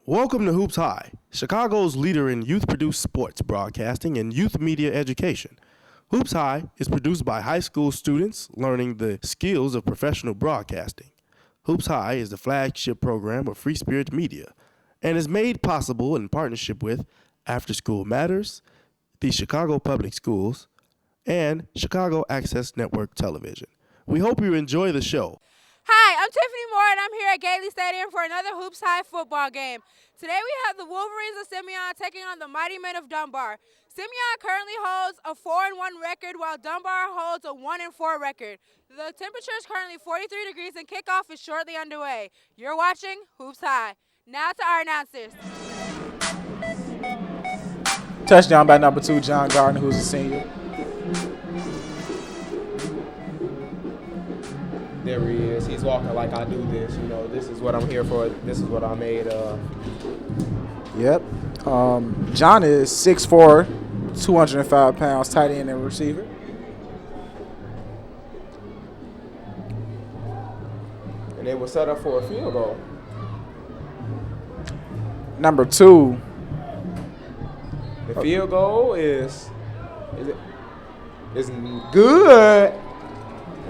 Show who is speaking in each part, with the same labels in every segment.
Speaker 1: Welcome to Hoops High, Chicago's leader in youth-produced sports broadcasting and youth media education. Hoops High is produced by high school students learning the skills of professional broadcasting. Hoops High is the flagship program of Free Spirit Media and is made possible in partnership with After School Matters, the Chicago Public Schools, and Chicago Access Network Television. We hope you enjoy the show.
Speaker 2: Hi, I'm Tiffany Moore, and I'm here at Gately Stadium for another Hoops High football game. Today we have the Wolverines of Simeon taking on the Mightymen of Dunbar. Simeon currently holds a 4-1 record, while Dunbar holds a 1-4 record. The temperature is currently 43 degrees, and kickoff is shortly underway. You're watching Hoops High. Now to our announcers.
Speaker 3: Touchdown by number 2, John Gardner, who's a senior.
Speaker 4: There he is. He's walking like I do this. You know, this is what I'm here for. This is what I made of.
Speaker 3: Yep. John is 6'4", 205 pounds, tight end and receiver.
Speaker 4: And they were set up for a field goal.
Speaker 3: Number 2.
Speaker 4: The field goal is good.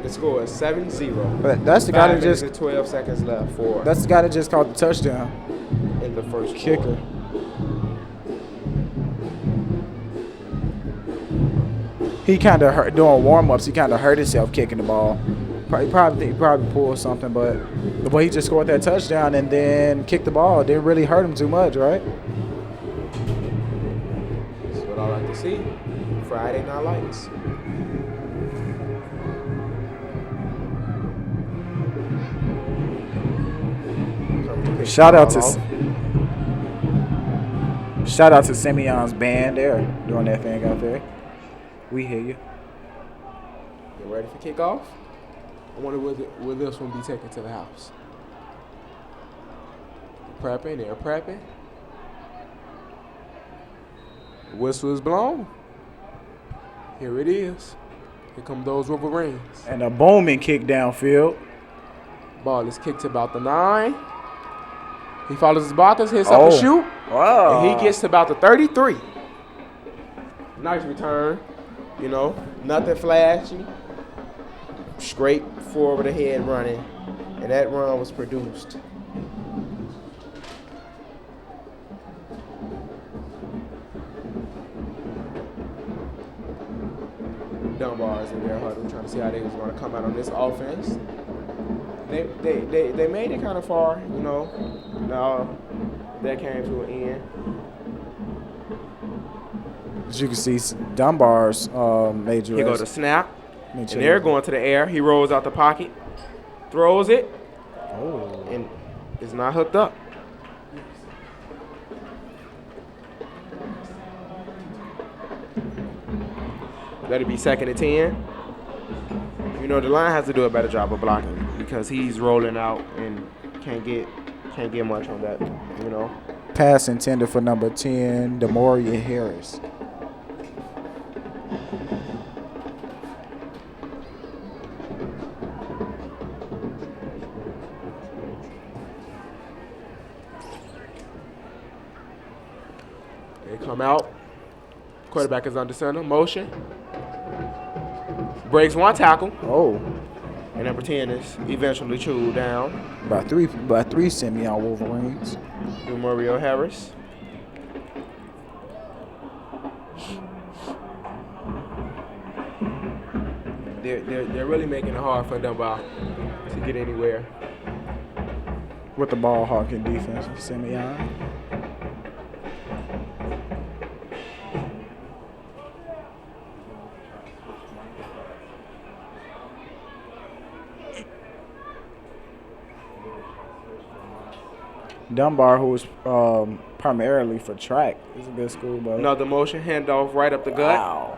Speaker 4: The score is 7-0.
Speaker 3: But that's the guy that just
Speaker 4: 12 seconds left for.
Speaker 3: That's the guy that just caught the touchdown.
Speaker 4: In the first
Speaker 3: kicker.
Speaker 4: Quarter.
Speaker 3: He kind of hurt doing warm-ups. He kind of hurt himself kicking the ball. He probably pulled something, but the way he just scored that touchdown and then kicked the ball didn't really hurt him too much, right?
Speaker 4: That's what I like to see. Friday Night Lights.
Speaker 3: Shout out to Simeon's band. They're doing their thing out there. We hear you.
Speaker 4: You ready for kickoff? I wonder will this one be taken to the house? Prepping, they're prepping. The whistle is blown. Here it is. Here come those Wolverines.
Speaker 3: And a booming kick downfield.
Speaker 4: Ball is kicked to about the 9. He follows his blockers, hits up and shoot.
Speaker 3: Wow.
Speaker 4: And he gets to about the 33. Nice return. You know, nothing flashy. Straight forward ahead running. And that run was produced. Dunbar is in their huddle trying to see how they was going to come out on this offense. They made it kind of far, you know. Now that came to an end.
Speaker 3: As you can see, Dunbar's major.
Speaker 4: He go to snap, and they're going to the air. He rolls out the pocket, throws it, and it's not hooked up. Let it be 2nd and 10. You know, the line has to do a better job of blocking because he's rolling out and can't get much on that, you know.
Speaker 3: Pass intended for number 10, Demoria Harris.
Speaker 4: They come out. Quarterback is under center. Motion. Breaks one tackle. And number 10 is eventually chewed down.
Speaker 3: By three Simeon Wolverines.
Speaker 4: Mario Harris. They're really making it hard for Dunbar to get anywhere.
Speaker 3: With the ball hawking defense of Simeon. Dunbar, who is primarily for track, is a good school, but
Speaker 4: another motion handoff right up the gut.
Speaker 3: Wow.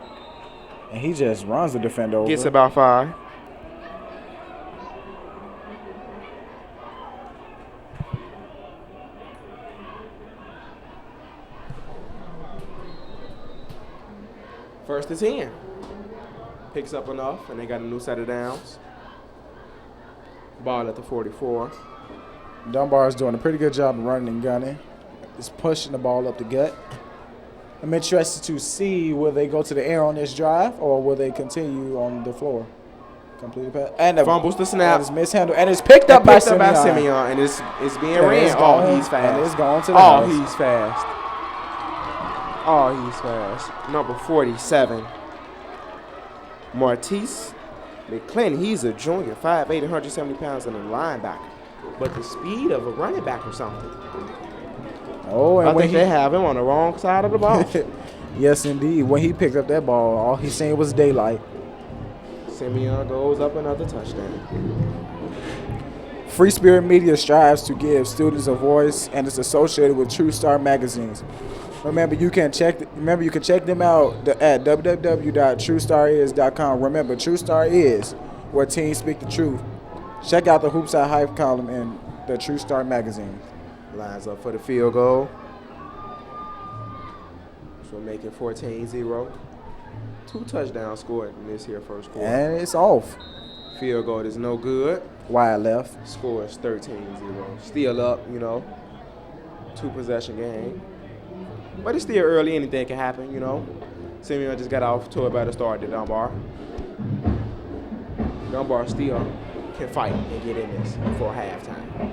Speaker 3: And he just runs the defender over.
Speaker 4: Gets about 5. First and 10. Picks up enough, and they got a new set of downs. Ball at the 44.
Speaker 3: Dunbar is doing a pretty good job of running and gunning. is pushing the ball up the gut. I'm interested to see will they go to the air on this drive or will they continue on the floor. Complete pass. And
Speaker 4: Fumbles the snap.
Speaker 3: And it's mishandled. And it's picked up by Simeon.
Speaker 4: And it's being ran. He's fast.
Speaker 3: And it's going to the house.
Speaker 4: He's fast. He's fast. Number 47. Martise McClendon. He's a junior. 5'8", 170 pounds and a linebacker. But the speed of a running back or something.
Speaker 3: Oh, and
Speaker 4: I think they have him on the wrong side of the ball.
Speaker 3: Yes, indeed. When he picked up that ball, all he seen was daylight.
Speaker 4: Simeon goes up another touchdown.
Speaker 3: Free Spirit Media strives to give students a voice and is associated with True Star magazines. Remember, you can check them out at www.truestaris.com. Remember, True Star is where teens speak the truth. Check out the HoopsHIGH Hype column in the True Star magazine.
Speaker 4: Lines up for the field goal. So we're making 14-0. 2 touchdowns scored in this here first quarter.
Speaker 3: And it's off.
Speaker 4: Field goal is no good.
Speaker 3: Wide left.
Speaker 4: Score is 13-0. Still up, 2 possession game. But it's still early. Anything can happen, Simeon just got off to a better start than Dunbar. Dunbar still can fight and get in this before halftime.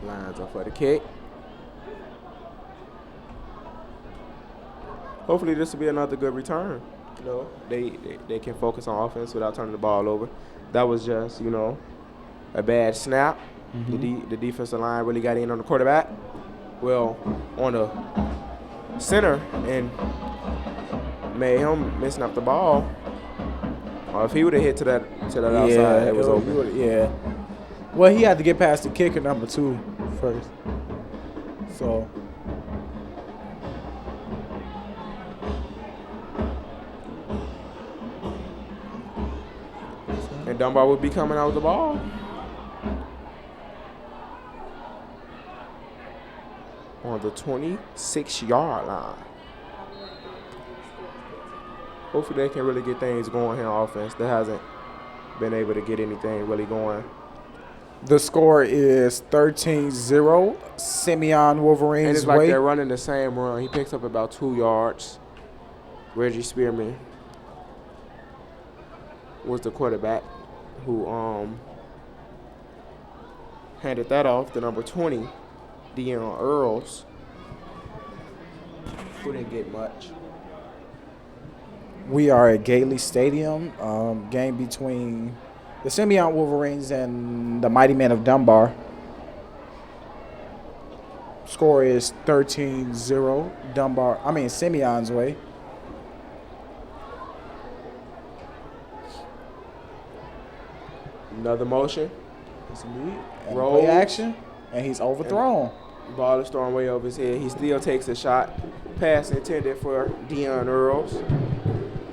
Speaker 4: Lines up for the kick. Hopefully this will be another good return. They can focus on offense without turning the ball over. That was just, a bad snap. Mm-hmm. The defensive line really got in on the quarterback. Well, on the center and made him missing up the ball. Or if he would have hit to that outside, it was open.
Speaker 3: Yeah. Well, he had to get past the kicker number 2 first. So.
Speaker 4: And Dunbar would be coming out with the ball. On the 26-yard line. Hopefully they can really get things going here on offense. They hasn't been able to get anything really going.
Speaker 3: The score is 13-0. Simeon Wolverines
Speaker 4: And it's like they're running the same run. He picks up about 2 yards. Reggie Spearman was the quarterback who handed that off to number 20, Deion Earls, who didn't get much.
Speaker 3: We are at Gately Stadium, game between the Simeon Wolverines and the Mightymen of Dunbar. Score is 13-0, Simeon's way.
Speaker 4: Another motion.
Speaker 3: Roll play action, and he's overthrown.
Speaker 4: And ball is thrown way over his head. He still takes a shot. Pass intended for Deion Earls,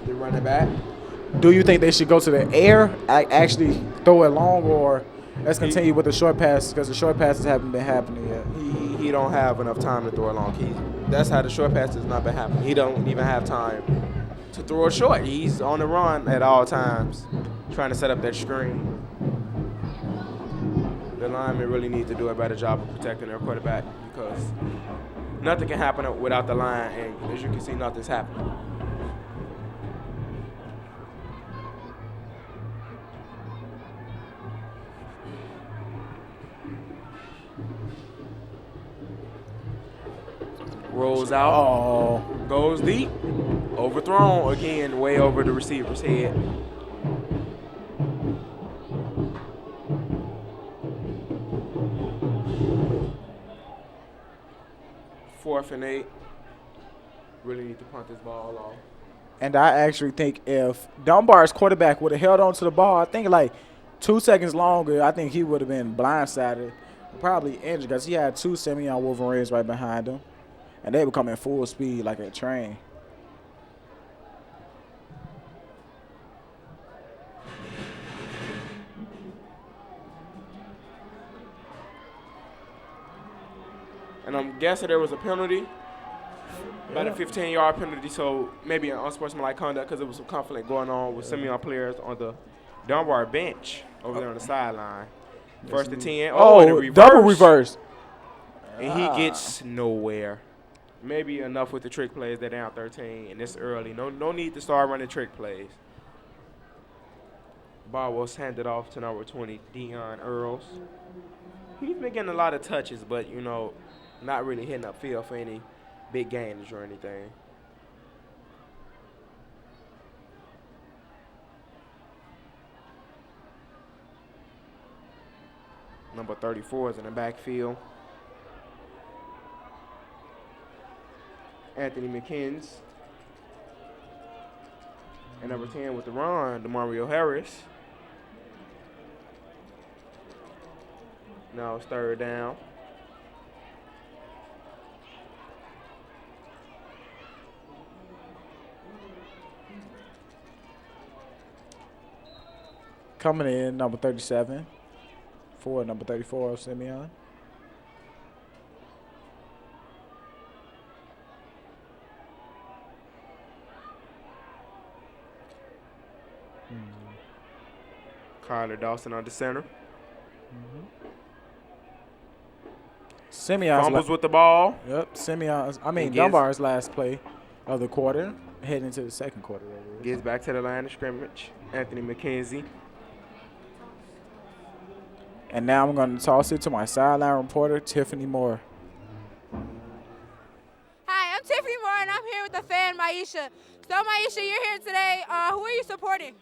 Speaker 4: the running back.
Speaker 3: Do you think they should go to the air, actually throw it long, or let's continue with the short passes because the short passes haven't been happening yet?
Speaker 4: He don't have enough time to throw it long. That's how the short passes has not been happening. He don't even have time to throw it short. He's on the run at all times, trying to set up that screen. The linemen really need to do a better job of protecting their quarterback because nothing can happen without the line, and as you can see, nothing's happening. Rolls out, goes deep, overthrown again, way over the receiver's head. Fourth and 8. Really need to punt this ball off.
Speaker 3: And I actually think if Dunbar's quarterback would have held on to the ball, I think like 2 seconds longer, I think he would have been blindsided, probably injured because he had 2 Simeon Wolverines right behind him. And they were coming full speed like a train.
Speaker 4: And I'm guessing there was a penalty. About a 15-yard penalty, so maybe an unsportsmanlike conduct because there was some conflict going on with Simeon players on the Dunbar bench over there on the sideline. First and 10. And a reverse.
Speaker 3: Double reverse.
Speaker 4: And he gets nowhere. Maybe enough with the trick plays. They're down 13, and it's early. No need to start running trick plays. Ball was handed off to number 20, Dion Earls. He's been getting a lot of touches, but, you know, not really hitting upfield for any big gains or anything. Number 34 is in the backfield. Anthony McKins. And number 10 with the run, DeMario Harris. Now it's third down.
Speaker 3: Coming in, number 37. For number 34, Simeon.
Speaker 4: Kyler Dawson on the center.
Speaker 3: Simeon's
Speaker 4: Fumbles with the ball.
Speaker 3: Yep, Dunbar's last play of the quarter, heading into the second quarter.
Speaker 4: Gets back to the line of scrimmage. Anthony McKenzie.
Speaker 3: And now I'm going to toss it to my sideline reporter, Tiffany Moore.
Speaker 2: Hi, I'm Tiffany Moore, and I'm here with the fan, Maisha. So, Maisha, you're here today. Who are you supporting?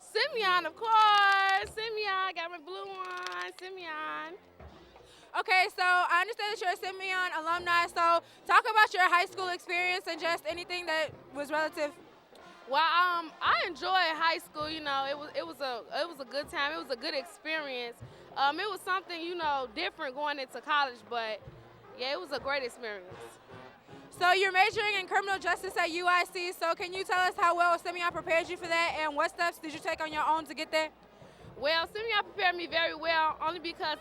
Speaker 5: Simeon, of course. Simeon, got my blue one. Simeon.
Speaker 2: Okay, so I understand that you're a Simeon alumni. So, talk about your high school experience and just anything that was relative.
Speaker 5: Well, I enjoyed high school. You know, it was a good time. It was a good experience. It was something, you know, different going into college, but yeah, it was a great experience.
Speaker 2: So you're majoring in criminal justice at UIC. So can you tell us how well Simeon prepared you for that, and what steps did you take on your own to get there?
Speaker 5: Well, Simeon prepared me very well, only because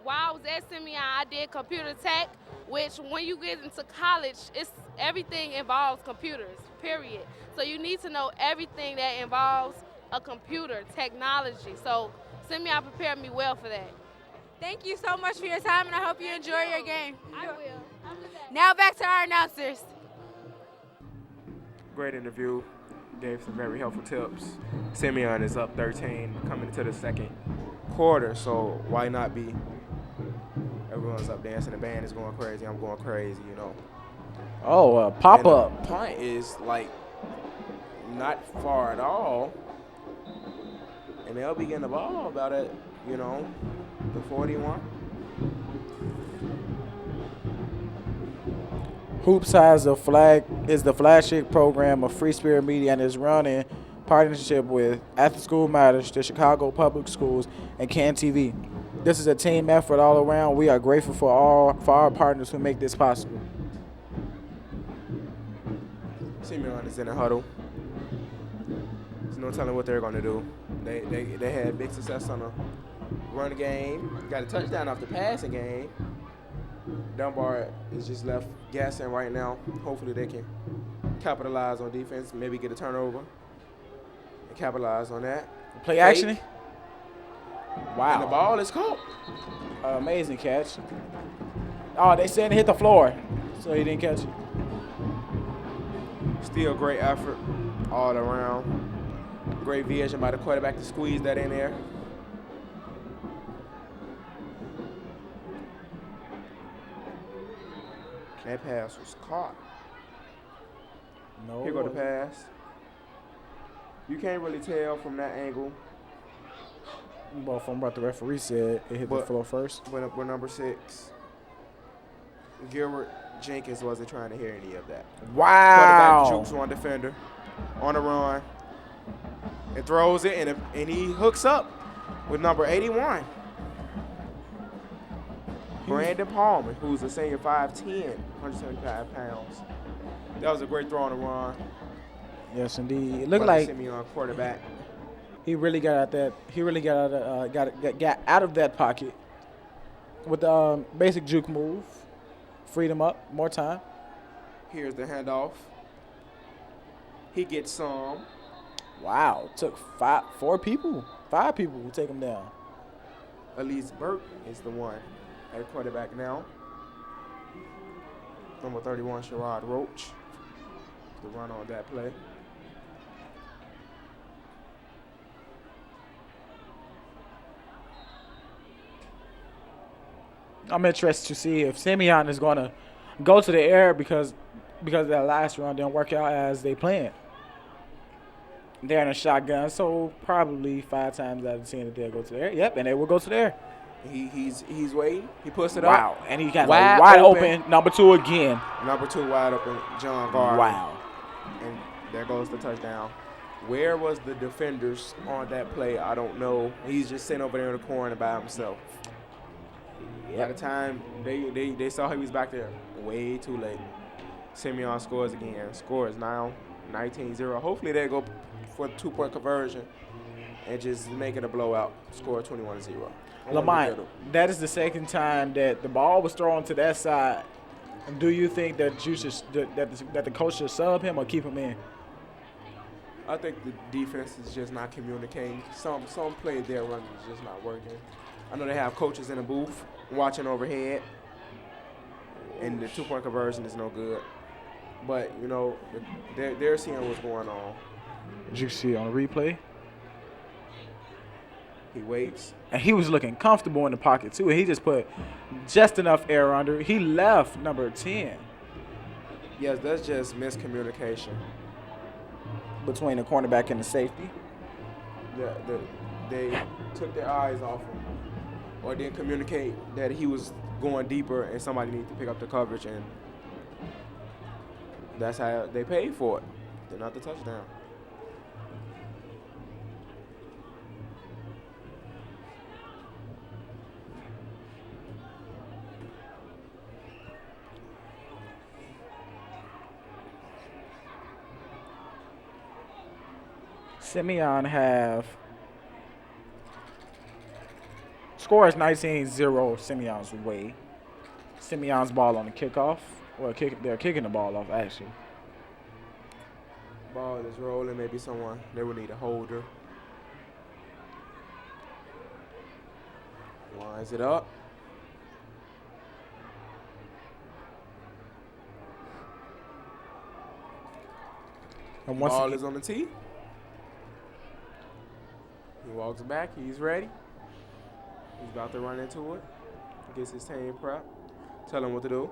Speaker 5: while I was at Simeon, I did computer tech, which when you get into college, everything involves computers, period. So you need to know everything that involves a computer, technology. So Simeon prepared me well for that.
Speaker 2: Thank you so much for your time, and I hope you enjoy your game.
Speaker 5: I will.
Speaker 2: Now back to our announcers.
Speaker 4: Great interview. Gave some very helpful tips. Simeon is up 13 coming into the second quarter, so why not be? Everyone's up dancing. The band is going crazy. I'm going crazy, you know.
Speaker 3: Oh, pop-up.
Speaker 4: The punt is, like, not far at all. And they'll be getting the ball about it, you know, the 41.
Speaker 3: HoopsHIGH is the flagship program of Free Spirit Media and is run in partnership with After School Matters, the Chicago Public Schools, and CAN TV. This is a team effort all around. We are grateful for our partners who make this possible.
Speaker 4: Simeon is in the huddle. There's no telling what they're going to do. They had big success on the run game. Got a touchdown off the passing game. Dunbar is just left guessing right now. Hopefully they can capitalize on defense, maybe get a turnover and capitalize on that.
Speaker 3: Play action. Wow.
Speaker 4: And the ball is caught.
Speaker 3: Amazing catch. Oh, they said it hit the floor, so he didn't catch it.
Speaker 4: Still great effort all around. Great vision by the quarterback to squeeze that in there. That pass was caught.
Speaker 3: No.
Speaker 4: Here go the pass. You can't really tell from that angle.
Speaker 3: Well, from what the referee said, it hit the floor first.
Speaker 4: But number 6, Gilbert Jenkins wasn't trying to hear any of that.
Speaker 3: Wow.
Speaker 4: Quarterback jukes one defender on the run and throws it, and he hooks up with number 81. Brandon Palmer, who's a senior 5'10", 175 pounds. That was a great throw on the run.
Speaker 3: Yes, indeed. It looked like
Speaker 4: Simeon quarterback.
Speaker 3: he really got out that. He really got out of that pocket with the basic juke move, freed him up, more time.
Speaker 4: Here's the handoff. He gets some.
Speaker 3: Wow, took five people to take him down.
Speaker 4: Elise Burke is the one at quarterback now. Number 31, Sherrod Roach. The run on that play.
Speaker 3: I'm interested to see if Simeon is going to go to the air because that last run didn't work out as they planned. They're in a shotgun, so probably 5 times out of 10 that they'll go to the air. Yep, and they will go to the air.
Speaker 4: He's waiting. He puts it up.
Speaker 3: Wow, and he got wide open. Number 2 again.
Speaker 4: Number 2 wide open, John Gardner.
Speaker 3: Wow.
Speaker 4: And there goes the touchdown. Where was the defenders on that play? I don't know. He's just sitting over there in the corner by himself. By the time they saw he was back there, way too late. Simeon scores again. Score is now 19-0. Hopefully they go for the 2-point conversion and just make it a blowout. Score 21-0.
Speaker 3: Lamont, that is the second time that the ball was thrown to that side. Do you think that that the coach should sub him or keep him in?
Speaker 4: I think the defense is just not communicating. Some plays they're running is just not working. I know they have coaches in the booth watching overhead, and the 2-point conversion is no good. But, you know, they're seeing what's going on.
Speaker 3: Did you see on the replay?
Speaker 4: He waits.
Speaker 3: And he was looking comfortable in the pocket, too. He just put just enough air under. He left number 10.
Speaker 4: Yes, that's just miscommunication.
Speaker 3: Between the cornerback and the safety?
Speaker 4: They took their eyes off him or didn't communicate that he was going deeper and somebody needed to pick up the coverage, and that's how they paid for it. They're not the touchdown.
Speaker 3: Simeon have score is 19-0 Simeon's way. Simeon's ball on the kickoff. Well, they're kicking the ball off, actually.
Speaker 4: Ball is rolling. Maybe they would need a holder. Lines it up.
Speaker 3: And
Speaker 4: Ball is on the tee. He walks back. He's ready. He's about to run into it. Gets his team prep. Tell him what to do.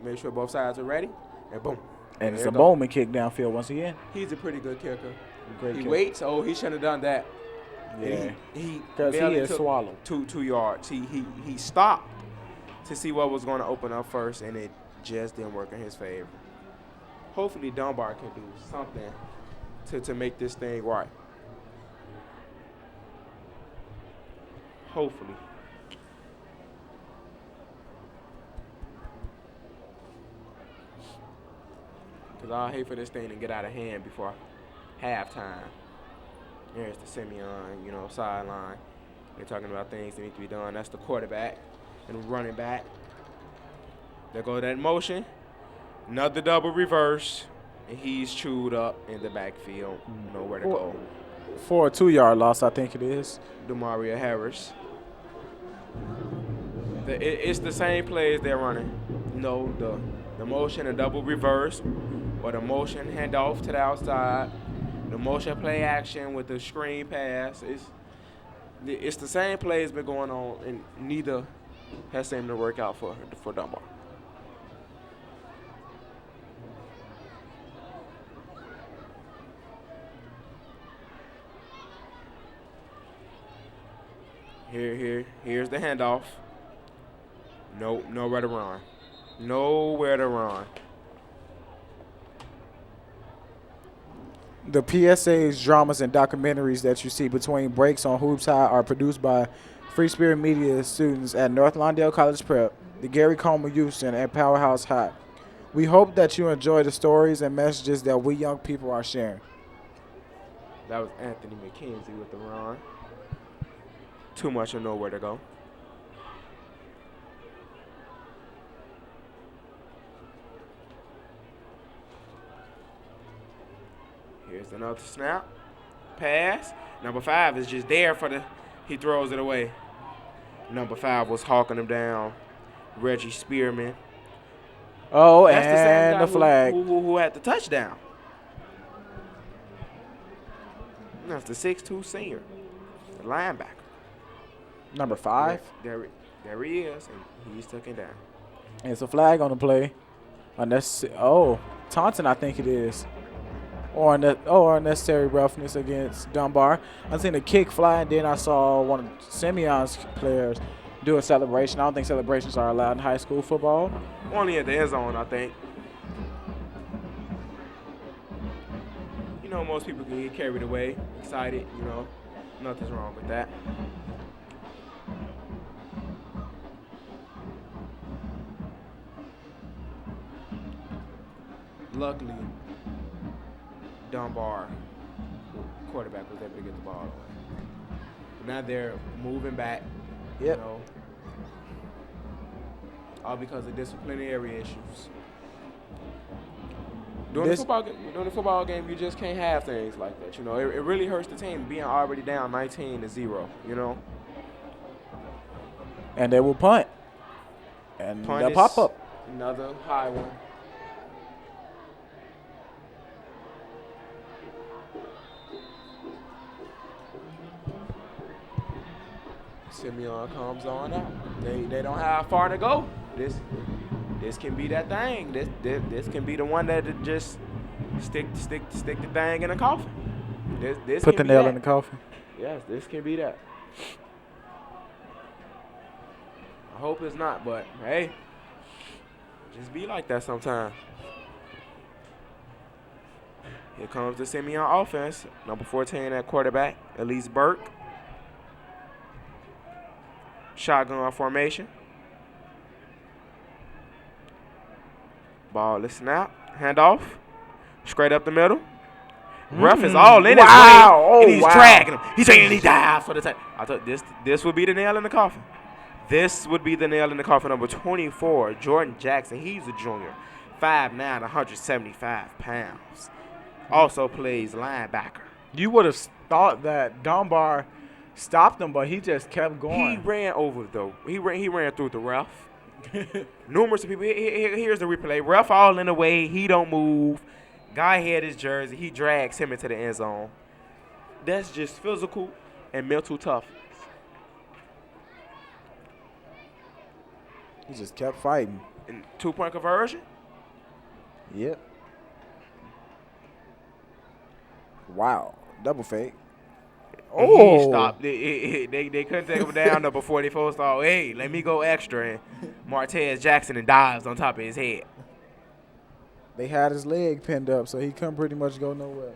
Speaker 4: Make sure both sides are ready. And boom.
Speaker 3: And it's a Bowman kick downfield once again.
Speaker 4: He's a pretty good kicker.
Speaker 3: Great
Speaker 4: he
Speaker 3: kick.
Speaker 4: waits. Oh, he shouldn't have done that.
Speaker 3: Yeah.
Speaker 4: Because he
Speaker 3: is
Speaker 4: took
Speaker 3: swallowed.
Speaker 4: 2 yards. He stopped to see what was going to open up first, and it just didn't work in his favor. Hopefully Dunbar can do something to make this thing right. Hopefully. Because I hate for this thing to get out of hand before halftime. There's the Simeon, sideline. They're talking about things that need to be done. That's the quarterback and running back. There goes that motion. Another double reverse. And he's chewed up in the backfield. Nowhere to go.
Speaker 3: For a 2-yard loss, I think it is.
Speaker 4: Demaria Harris. It's the same plays they're running. The motion and double reverse, or the motion handoff to the outside, the motion play action with the screen pass. It's the same plays been going on, and neither has seemed to work out for Dunbar. Here's the handoff. Nowhere to run. Nowhere to run.
Speaker 3: The PSAs, dramas, and documentaries that you see between breaks on Hoops High are produced by Free Spirit Media students at North Lawndale College Prep, the Gary Coleman Youth Center, and Powerhouse High. We hope that you enjoy the stories and messages that we young people are sharing.
Speaker 4: That was Anthony McKenzie with the run. Too much or nowhere to go. another snap. Pass. Number 5 is just there he throws it away. Number 5 was hawking him down. Reggie Spearman.
Speaker 3: Oh,
Speaker 4: That's the same
Speaker 3: and
Speaker 4: guy
Speaker 3: the flag.
Speaker 4: who had the touchdown. That's the 6'2" senior, the linebacker.
Speaker 3: Number 5.
Speaker 4: There he is, and he's taken down.
Speaker 3: It's a flag on the play. Taunton, I think it is. Or unnecessary roughness against Dunbar. I seen a kick fly, and then I saw one of Simeon's players do a celebration. I don't think celebrations are allowed in high school football.
Speaker 4: Only at the end zone, I think. You know, most people can get carried away, excited, you know. Nothing's wrong with that. Luckily, Dunbar quarterback was able to get the ball away. Now they're moving back,
Speaker 3: Yep.
Speaker 4: you know, all because of disciplinary issues. During the football game, you just can't have things like that. You know, it really hurts the team being already down 19-0. You know,
Speaker 3: And they will punt. And
Speaker 4: Punt
Speaker 3: they'll
Speaker 4: is
Speaker 3: pop up.
Speaker 4: another high one. Simeon comes on out. They don't have far to go. This can be that thing. This can be the one that just stick the thing in the coffin. This
Speaker 3: Put the
Speaker 4: can be
Speaker 3: nail
Speaker 4: that.
Speaker 3: in the coffin.
Speaker 4: Yes, this can be that. I hope it's not, but hey, just be like that sometimes. Here comes the Simeon offense. Number 14 at quarterback, Elise Burke. Shotgun formation. Ball is snap. Handoff. Straight up the middle. Ref is all in his way. And he's dragging him. He's saying he dives for the time. I thought this would be the nail in the coffin. This would be the nail in the coffin. Number 24, Jordan Jackson. He's a junior. 5'9", 175 pounds. Also plays linebacker.
Speaker 3: You would have thought that Dunbar stopped him, but he just kept going.
Speaker 4: He ran over though. He ran through the ref. Numerous people. Here's the replay. Ref all in the way. He don't move. Guy had his jersey. He drags him into the end zone. That's just physical and mental toughness.
Speaker 3: He just kept fighting.
Speaker 4: And 2-point conversion.
Speaker 3: Yep. Wow. Double fake.
Speaker 4: Oh. He stopped. They couldn't take him down though before they first thought, hey, let me go extra. And Martez Jackson and dives on top of his head.
Speaker 3: They had his leg pinned up, so he couldn't pretty much go nowhere.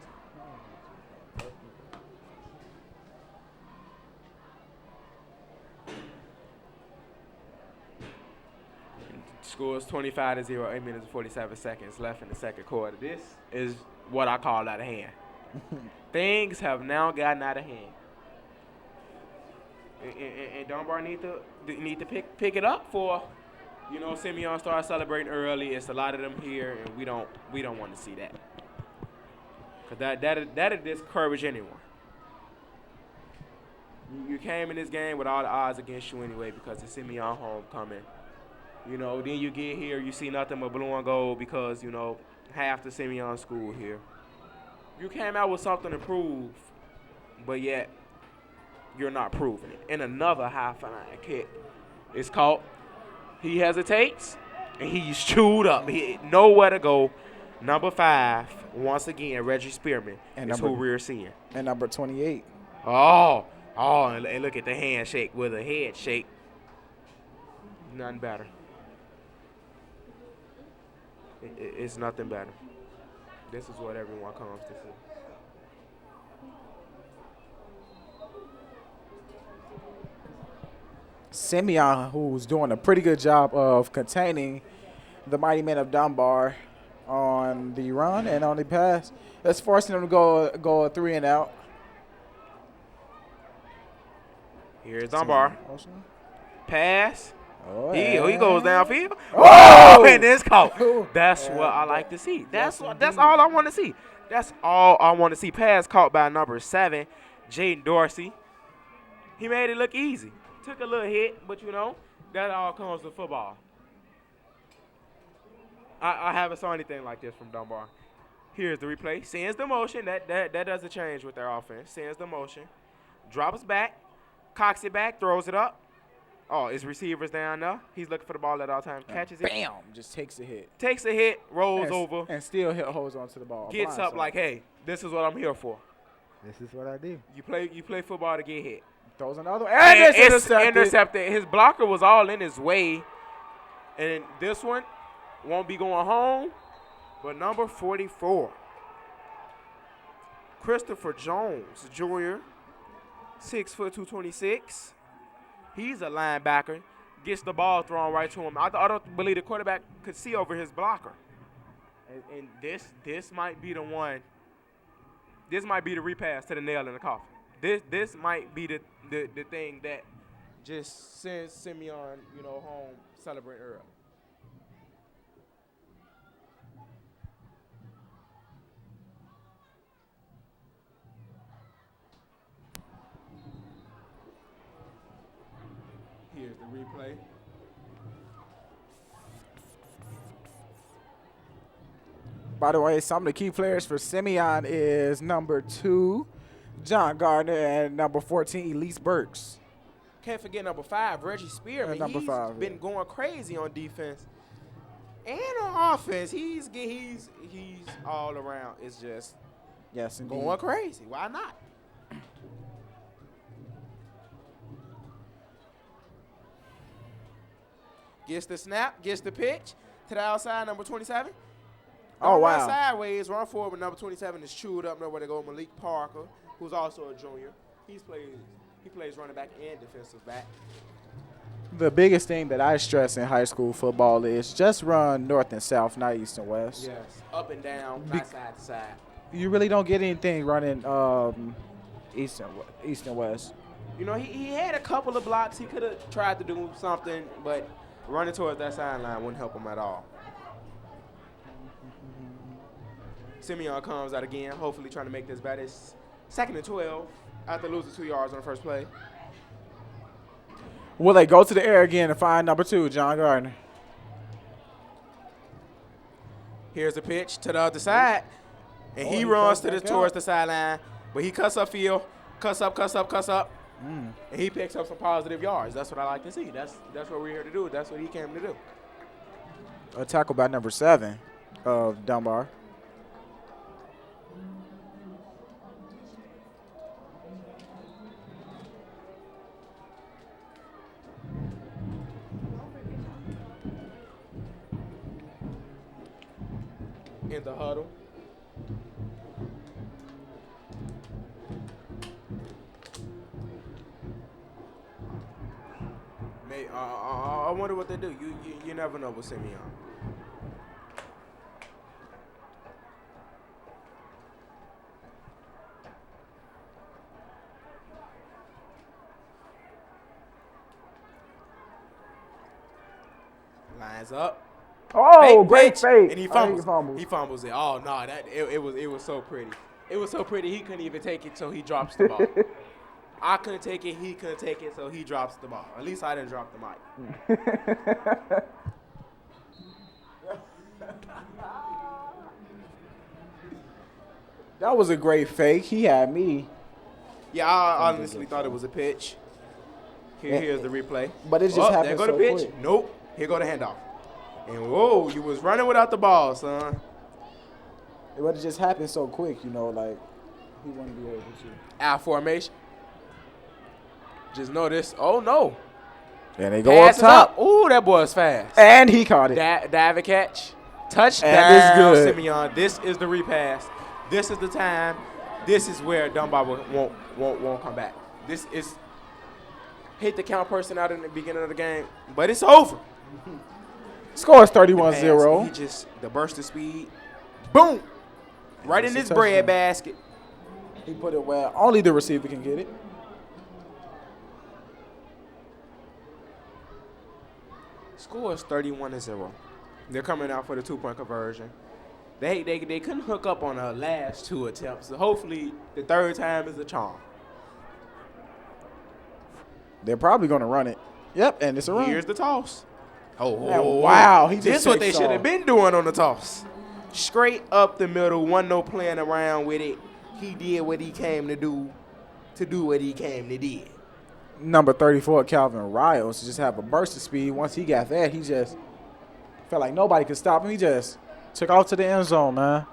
Speaker 4: Scores 25-0, 8 minutes and 47 seconds left in the second quarter. This is what I call out of hand. Things have now gotten out of hand. And Dunbar need to pick it up for, you know, Simeon start celebrating early. It's a lot of them here, and we don't want to see that. Because that'll discourage anyone. You came in this game with all the odds against you anyway because the Simeon homecoming. You know, then you get here, you see nothing but blue and gold because, you know, half the Simeon school here. You came out with something to prove, but yet you're not proving it. And another high-flying kick is caught. He hesitates, and he's chewed up. He nowhere to go. Number 5, once again, Reggie Spearman is who we're seeing.
Speaker 3: And number 28.
Speaker 4: And look at the handshake with a head shake. Nothing better. It's nothing better. This is what everyone comes to see.
Speaker 3: Simeon, who's doing a pretty good job of containing the Mightymen of Dunbar on the run and on the pass. That's forcing them to go a 3 and out.
Speaker 4: Here's Dunbar. Pass. He goes downfield.
Speaker 3: Oh!
Speaker 4: And it's caught. That's what I like to see. That's all I want to see. That's all I want to see. Pass caught by number 7, Jaden Dorsey. He made it look easy. Took a little hit, but that all comes with football. I haven't saw anything like this from Dunbar. Here's the replay. Sends the motion. That doesn't change with their offense. Sends the motion. Drops back. Cocks it back. Throws it up. Oh, his receiver's down there. He's looking for the ball at all times. Catches it.
Speaker 3: Bam! Just takes a hit.
Speaker 4: Takes a hit. Rolls over.
Speaker 3: And still holds on to the ball.
Speaker 4: Gets up like, hey, this is what I'm here for.
Speaker 6: This is what I do.
Speaker 4: You play football to get hit.
Speaker 3: Throws another one. And it's
Speaker 4: intercepted. His blocker was all in his way. And this one won't be going home. But number 44, Christopher Jones, Jr., 6 foot 226. He's a linebacker. Gets the ball thrown right to him. I don't believe the quarterback could see over his blocker. And this might be the one. This might be the repass to the nail in the coffin. This might be the thing that just sends Simeon, home celebrating early. Here's the replay.
Speaker 3: By the way, some of the key players for Simeon is number 2, John Gardner, and number 14, Elise Burks.
Speaker 4: Can't forget number 5, Reggie Spearman.
Speaker 3: Number
Speaker 4: He's
Speaker 3: 5,
Speaker 4: been going crazy on defense and on offense. He's all around. It's just going crazy. Why not? Gets the snap, gets the pitch to the outside, number 27.
Speaker 3: Oh, wow.
Speaker 4: Run sideways, run forward, but number 27 is chewed up nowhere to go. Malik Parker, who's also a junior. He plays running back and defensive back.
Speaker 3: The biggest thing that I stress in high school football is just run north and south, not east and west.
Speaker 4: Yes, up and down, not side to side.
Speaker 3: You really don't get anything running east and west.
Speaker 4: He had a couple of blocks. He could have tried to do something, but running towards that sideline wouldn't help him at all. Simeon comes out again, hopefully trying to make this back. It's 2nd and 12 after losing 2 yards on the first play.
Speaker 3: Will they go to the air again and find number 2, John Gardner?
Speaker 4: Here's the pitch to the other side, and he runs towards the sideline, but he cuts up field, cuts up. And he picks up some positive yards. That's what I like to see. That's what we're here to do. That's what he came to do.
Speaker 3: A tackle by number 7 of Dunbar.
Speaker 4: In the huddle. I wonder what they do. You never know with Simeon. Lines up.
Speaker 3: Oh, great fake.
Speaker 4: And he fumbles. He fumbles it. Oh no, it was so pretty. It was so pretty he couldn't even take it, so he drops the ball. I couldn't take it, he couldn't take it, so he drops the ball. At least I didn't drop the mic.
Speaker 3: That was a great fake. He had me.
Speaker 4: Yeah, I honestly thought it was a pitch. Here's the replay.
Speaker 3: But it just happened
Speaker 4: there go
Speaker 3: so
Speaker 4: the pitch.
Speaker 3: quick.
Speaker 4: Nope. Here go the handoff. And whoa, you was running without the ball, son.
Speaker 3: It would have just happened so quick, like he wouldn't be able to.
Speaker 4: Out formation. Just know this. Oh, no.
Speaker 3: And they go up top.
Speaker 4: Ooh, that boy's fast.
Speaker 3: And he caught it.
Speaker 4: Dive catch. Touchdown,
Speaker 3: And it's good.
Speaker 4: Simeon. This is the repass. This is the time. This is where Dunbar won't come back. This is hit the count person out in the beginning of the game, but it's over.
Speaker 3: Score is 31-0.
Speaker 4: He just, the burst of speed, boom, right in his bread basket.
Speaker 3: He put it where only the receiver can get it.
Speaker 4: Score is 31-0. They're coming out for the 2-point conversion. They couldn't hook up on the last 2 attempts. So hopefully the third time is the charm.
Speaker 3: They're probably going to run it. Yep, and it's a run.
Speaker 4: Here's the toss.
Speaker 3: And wow, he just
Speaker 4: this is what they
Speaker 3: takes
Speaker 4: should
Speaker 3: off.
Speaker 4: have been doing on the toss. Straight up the middle, wasn't no playing around with it. He did what he came to do what he came to do.
Speaker 3: Number 34, Calvin Riles, just have a burst of speed. Once he got that, he just felt like nobody could stop him. He just took off to the end zone, man.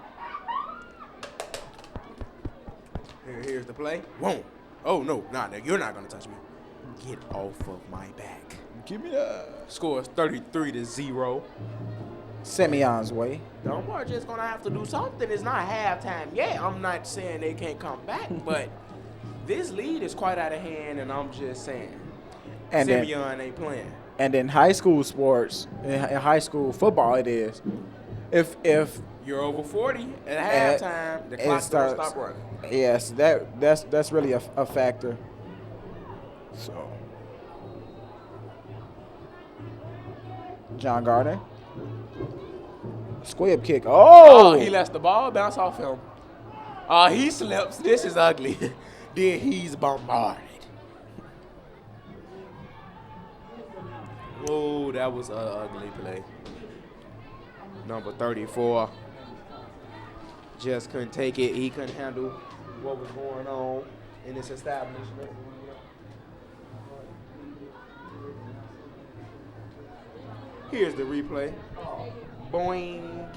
Speaker 4: Here's the play. Whoa. Oh, no. Nah, you're not going to touch me. Get off of my back.
Speaker 3: Give me that.
Speaker 4: Score is 33-0.
Speaker 3: Simeon's way.
Speaker 4: Dunbar just going to have to do something. It's not halftime yet. I'm not saying they can't come back, but this lead is quite out of hand, and I'm just saying
Speaker 3: And
Speaker 4: Simeon ain't playing.
Speaker 3: And in high school sports, in high school football, it is. If
Speaker 4: You're over 40 at halftime, the clock don't stop running.
Speaker 3: Yes, that's really a factor. So, John Gardner, squib kick. Oh,
Speaker 4: He lets the ball bounce off him. He slips. This is ugly. Then he's bombarded. Oh, that was an ugly play. Number 34 just couldn't take it. He couldn't handle what was going on in this establishment. Here's the replay. Boing.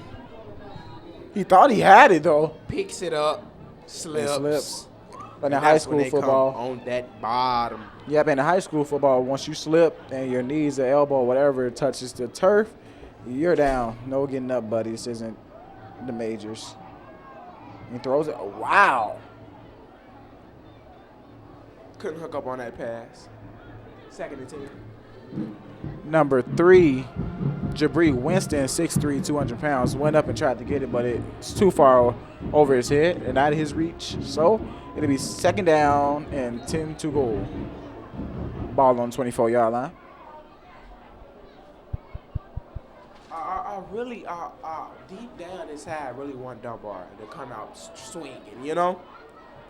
Speaker 3: he thought he had it though.
Speaker 4: Picks it up. Slips.
Speaker 3: But in
Speaker 4: And
Speaker 3: high
Speaker 4: that's when
Speaker 3: school
Speaker 4: they come
Speaker 3: football,
Speaker 4: on that bottom.
Speaker 3: yeah, but in high school football, once you slip and your knees or elbow, whatever, touches the turf, you're down. No getting up, buddy. This isn't the majors. He throws it. Wow.
Speaker 4: Couldn't hook up on that pass. 2nd and 10.
Speaker 3: Number 3, Jabri Winston, 6'3", 200 pounds, went up and tried to get it, but it's too far over his head and out of his reach. So it'll be 2nd down and 10 to go. Ball on 24-yard line.
Speaker 4: I really, deep down inside, I really want Dunbar to come out swinging, you know?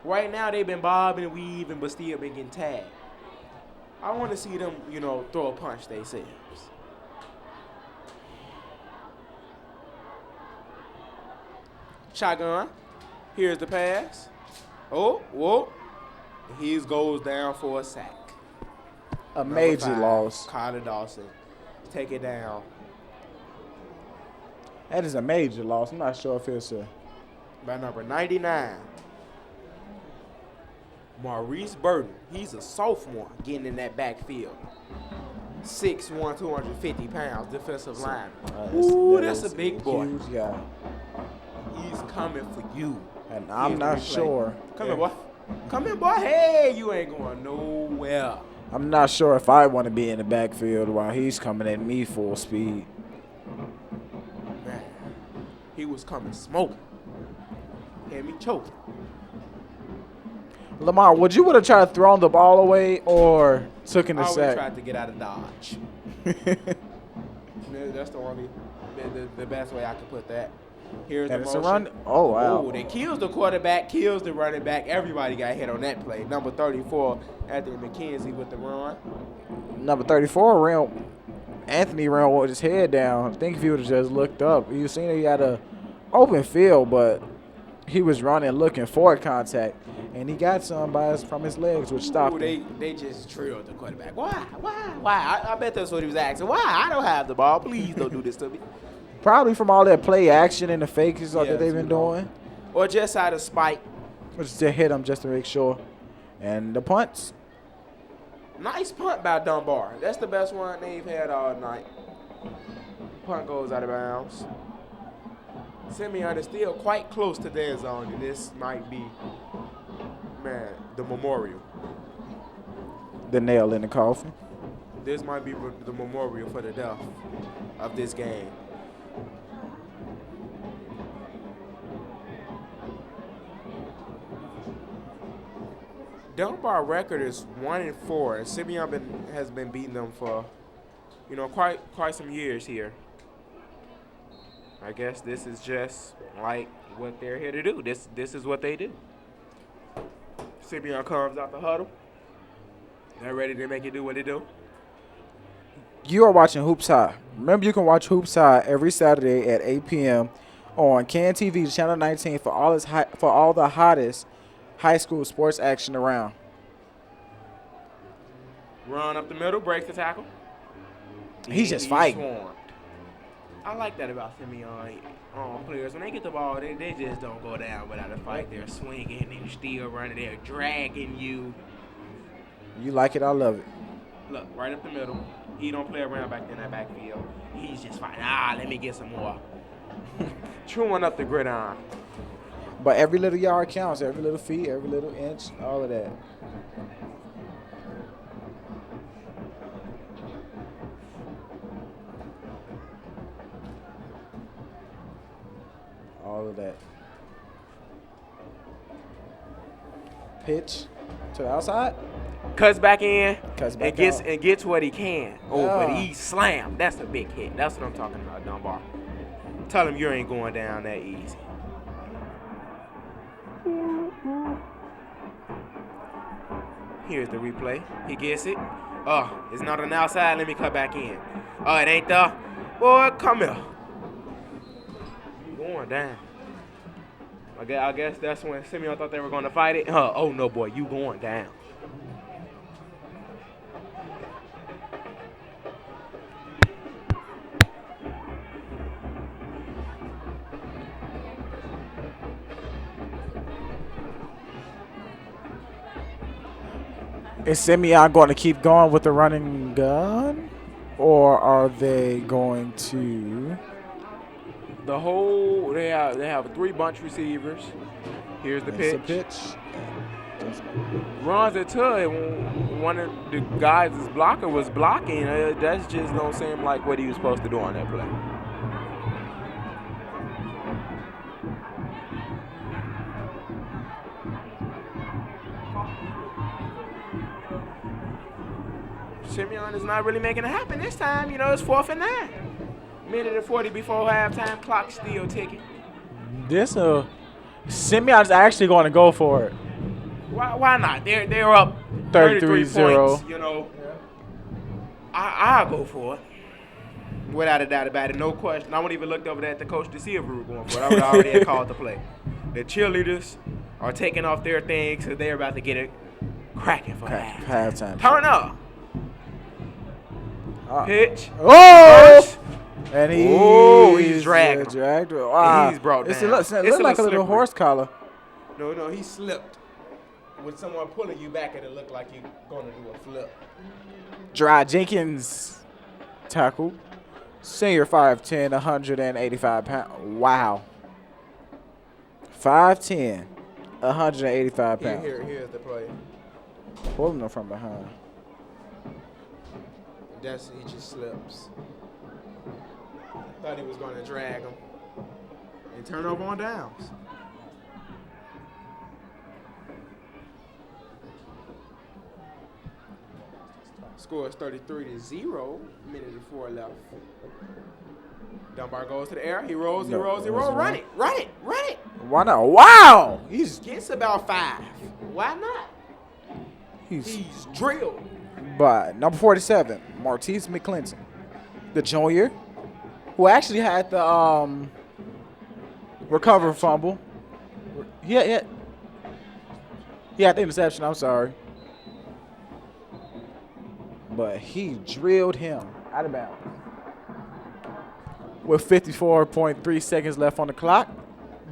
Speaker 4: Right now, they've been bobbing and weaving, but still been getting tagged. I want to see them, throw a punch themselves. Shotgun. Here's the pass. Oh, whoa. He goes down for a sack.
Speaker 3: A major loss.
Speaker 4: Kyler Dawson. Take it down.
Speaker 3: That is a major loss. I'm not sure if it's a.
Speaker 4: By number 99. Maurice Burton. He's a sophomore getting in that backfield. 6'1", 250 pounds, defensive line. That's a big boy.
Speaker 3: Huge guy.
Speaker 4: He's coming for you.
Speaker 3: And I'm not sure.
Speaker 4: Come here, boy. Come here, boy. Hey, you ain't going nowhere.
Speaker 3: I'm not sure if I want to be in the backfield while he's coming at me full speed.
Speaker 4: Man, he was coming smoking. Had me choking.
Speaker 3: Lamar, would you have tried thrown the ball away or took in the
Speaker 4: I would
Speaker 3: sack?
Speaker 4: tried to get out of dodge. That's the only, the best way I could put that. Here's
Speaker 3: And
Speaker 4: the
Speaker 3: it's a
Speaker 4: motion.
Speaker 3: run. Oh, wow.
Speaker 4: Oh, they kills the quarterback, kills the running back. Everybody got hit on that play. Number 34, Anthony McKenzie with the run.
Speaker 3: Number 34, Anthony ran with his head down. I think if he would have just looked up, you seen he had a open field, but he was running looking for contact, and he got some from his legs, which stopped him.
Speaker 4: They just drilled the quarterback. Why? I bet that's what he was asking. Why? I don't have the ball. Please don't do this to me.
Speaker 3: Probably from all that play action and the fakes that they've been doing.
Speaker 4: Or just out of spite.
Speaker 3: Or just to hit him just to make sure. And the punts.
Speaker 4: Nice punt by Dunbar. That's the best one they've had all night. Punt goes out of bounds. Simeon is still quite close to their zone, and this might be, man, the memorial.
Speaker 3: The nail in the coffin.
Speaker 4: This might be the memorial for the death of this game. Dunbar record is 1-4, and Simeon has been beating them for quite some years here. I guess this is just like what they're here to do. This is what they do. Simeon comes out the huddle. They're ready to make it do what it do.
Speaker 3: You are watching Hoops High. Remember, you can watch Hoops High every Saturday at 8 p.m. on CAN TV, Channel 19 for all the hottest high school sports action around.
Speaker 4: Run up the middle, breaks the tackle.
Speaker 3: He's just fighting.
Speaker 4: Swarmed. I like that about Simeon players. When they get the ball, they just don't go down without a fight. They're swinging, they're still running, they're dragging you.
Speaker 3: You like it, I love it.
Speaker 4: Look, right up the middle. He don't play around back in that backfield. He's just fighting. Let me get some more. Chewing up the gridiron.
Speaker 3: But every little yard counts, every little feet, every little inch, all of that. All of that. Pitch to the outside.
Speaker 4: Cuts back in
Speaker 3: and
Speaker 4: gets what he can. But
Speaker 3: Yeah.
Speaker 4: he slammed. That's a big hit. That's what I'm talking about, Dunbar. Tell him you ain't going down that easy. Here's the replay. He gets it. It's not on the outside. Let me cut back in. It ain't there. Boy, come here. You going down. I guess that's when Simeon thought they were going to fight it. Oh, no, boy. You going down.
Speaker 3: Is Simeon going to keep going with the running gun? Or are they going to...
Speaker 4: They have 3 bunch receivers. Here's the pitch. Runs it to it. One of the guys' blocker was blocking. That just don't seem like what he was supposed to do on that play. Simeon is not really making it happen this time. It's 4th and 9. Minute and 40 before halftime. Clock still ticking.
Speaker 3: Simeon's actually going to go for it.
Speaker 4: Why not? They're up 33 points. I'll go for it. Without a doubt about it, no question. I wouldn't even looked over there at the coach to see if we were going for it. I would already have called the play. The cheerleaders are taking off their things because they're about to get it cracking for halftime. Turn up. Pitch.
Speaker 3: Oh! And
Speaker 4: he's dragged.
Speaker 3: Wow.
Speaker 4: He's brought down.
Speaker 3: It looks like a little
Speaker 4: slippery.
Speaker 3: horse collar.
Speaker 4: No, he slipped. With someone pulling you back, it looked like you're going to do a flip.
Speaker 3: Dry Jenkins tackle. Senior 5'10", 185 pounds. Wow. 5'10", 185 pounds.
Speaker 4: Here's the play.
Speaker 3: Pulling him from behind.
Speaker 4: He just slips. Thought he was going to drag him. And turn over on downs. Score is 33-0. Minute and 4 left. Dunbar goes to the air. He rolls. Run it.
Speaker 3: Why not? Wow.
Speaker 4: He gets about 5. Why not? He's drilled.
Speaker 3: By number 47, Martise McClinton, the junior, who actually had the recover fumble. Yeah, the interception. I'm sorry. But he drilled him out of bounds. With 54.3 seconds left on the clock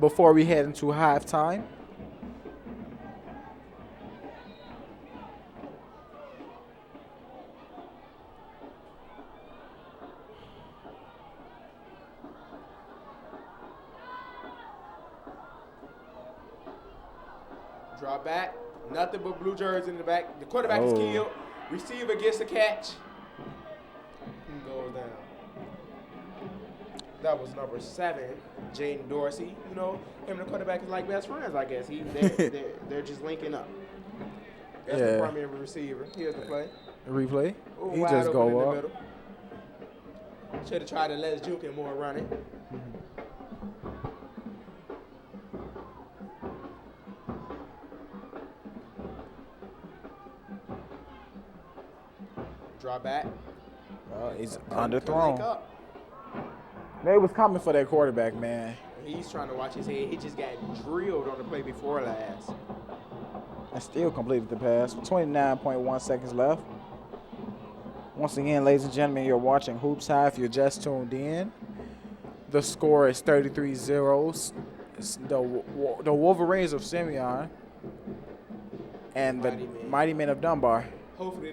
Speaker 3: before we head into halftime.
Speaker 4: Drop back. Nothing but blue jerseys in the back. The quarterback is killed. Receiver gets the catch. He goes down. That was number 7, Jaden Dorsey. Him and the quarterback is like best friends, I guess. They're just linking up. That's the primary receiver. Here's the play.
Speaker 3: Replay.
Speaker 4: Ooh,
Speaker 3: He
Speaker 4: wide
Speaker 3: just
Speaker 4: open in
Speaker 3: go
Speaker 4: the
Speaker 3: up.
Speaker 4: middle. Should have tried to let Juke and more run it. Draw back.
Speaker 3: He's
Speaker 4: Couldn't link
Speaker 3: underthrown.
Speaker 4: up.
Speaker 3: They was coming for that quarterback, man.
Speaker 4: He's trying to watch his head. He just got drilled on the play before last.
Speaker 3: And still completed the pass. 29.1 seconds left. Once again, ladies and gentlemen, you're watching Hoops High. If you're just tuned in, the score is 33-0. It's the Wolverines of Simeon and the Mightymen of Dunbar.
Speaker 4: Hopefully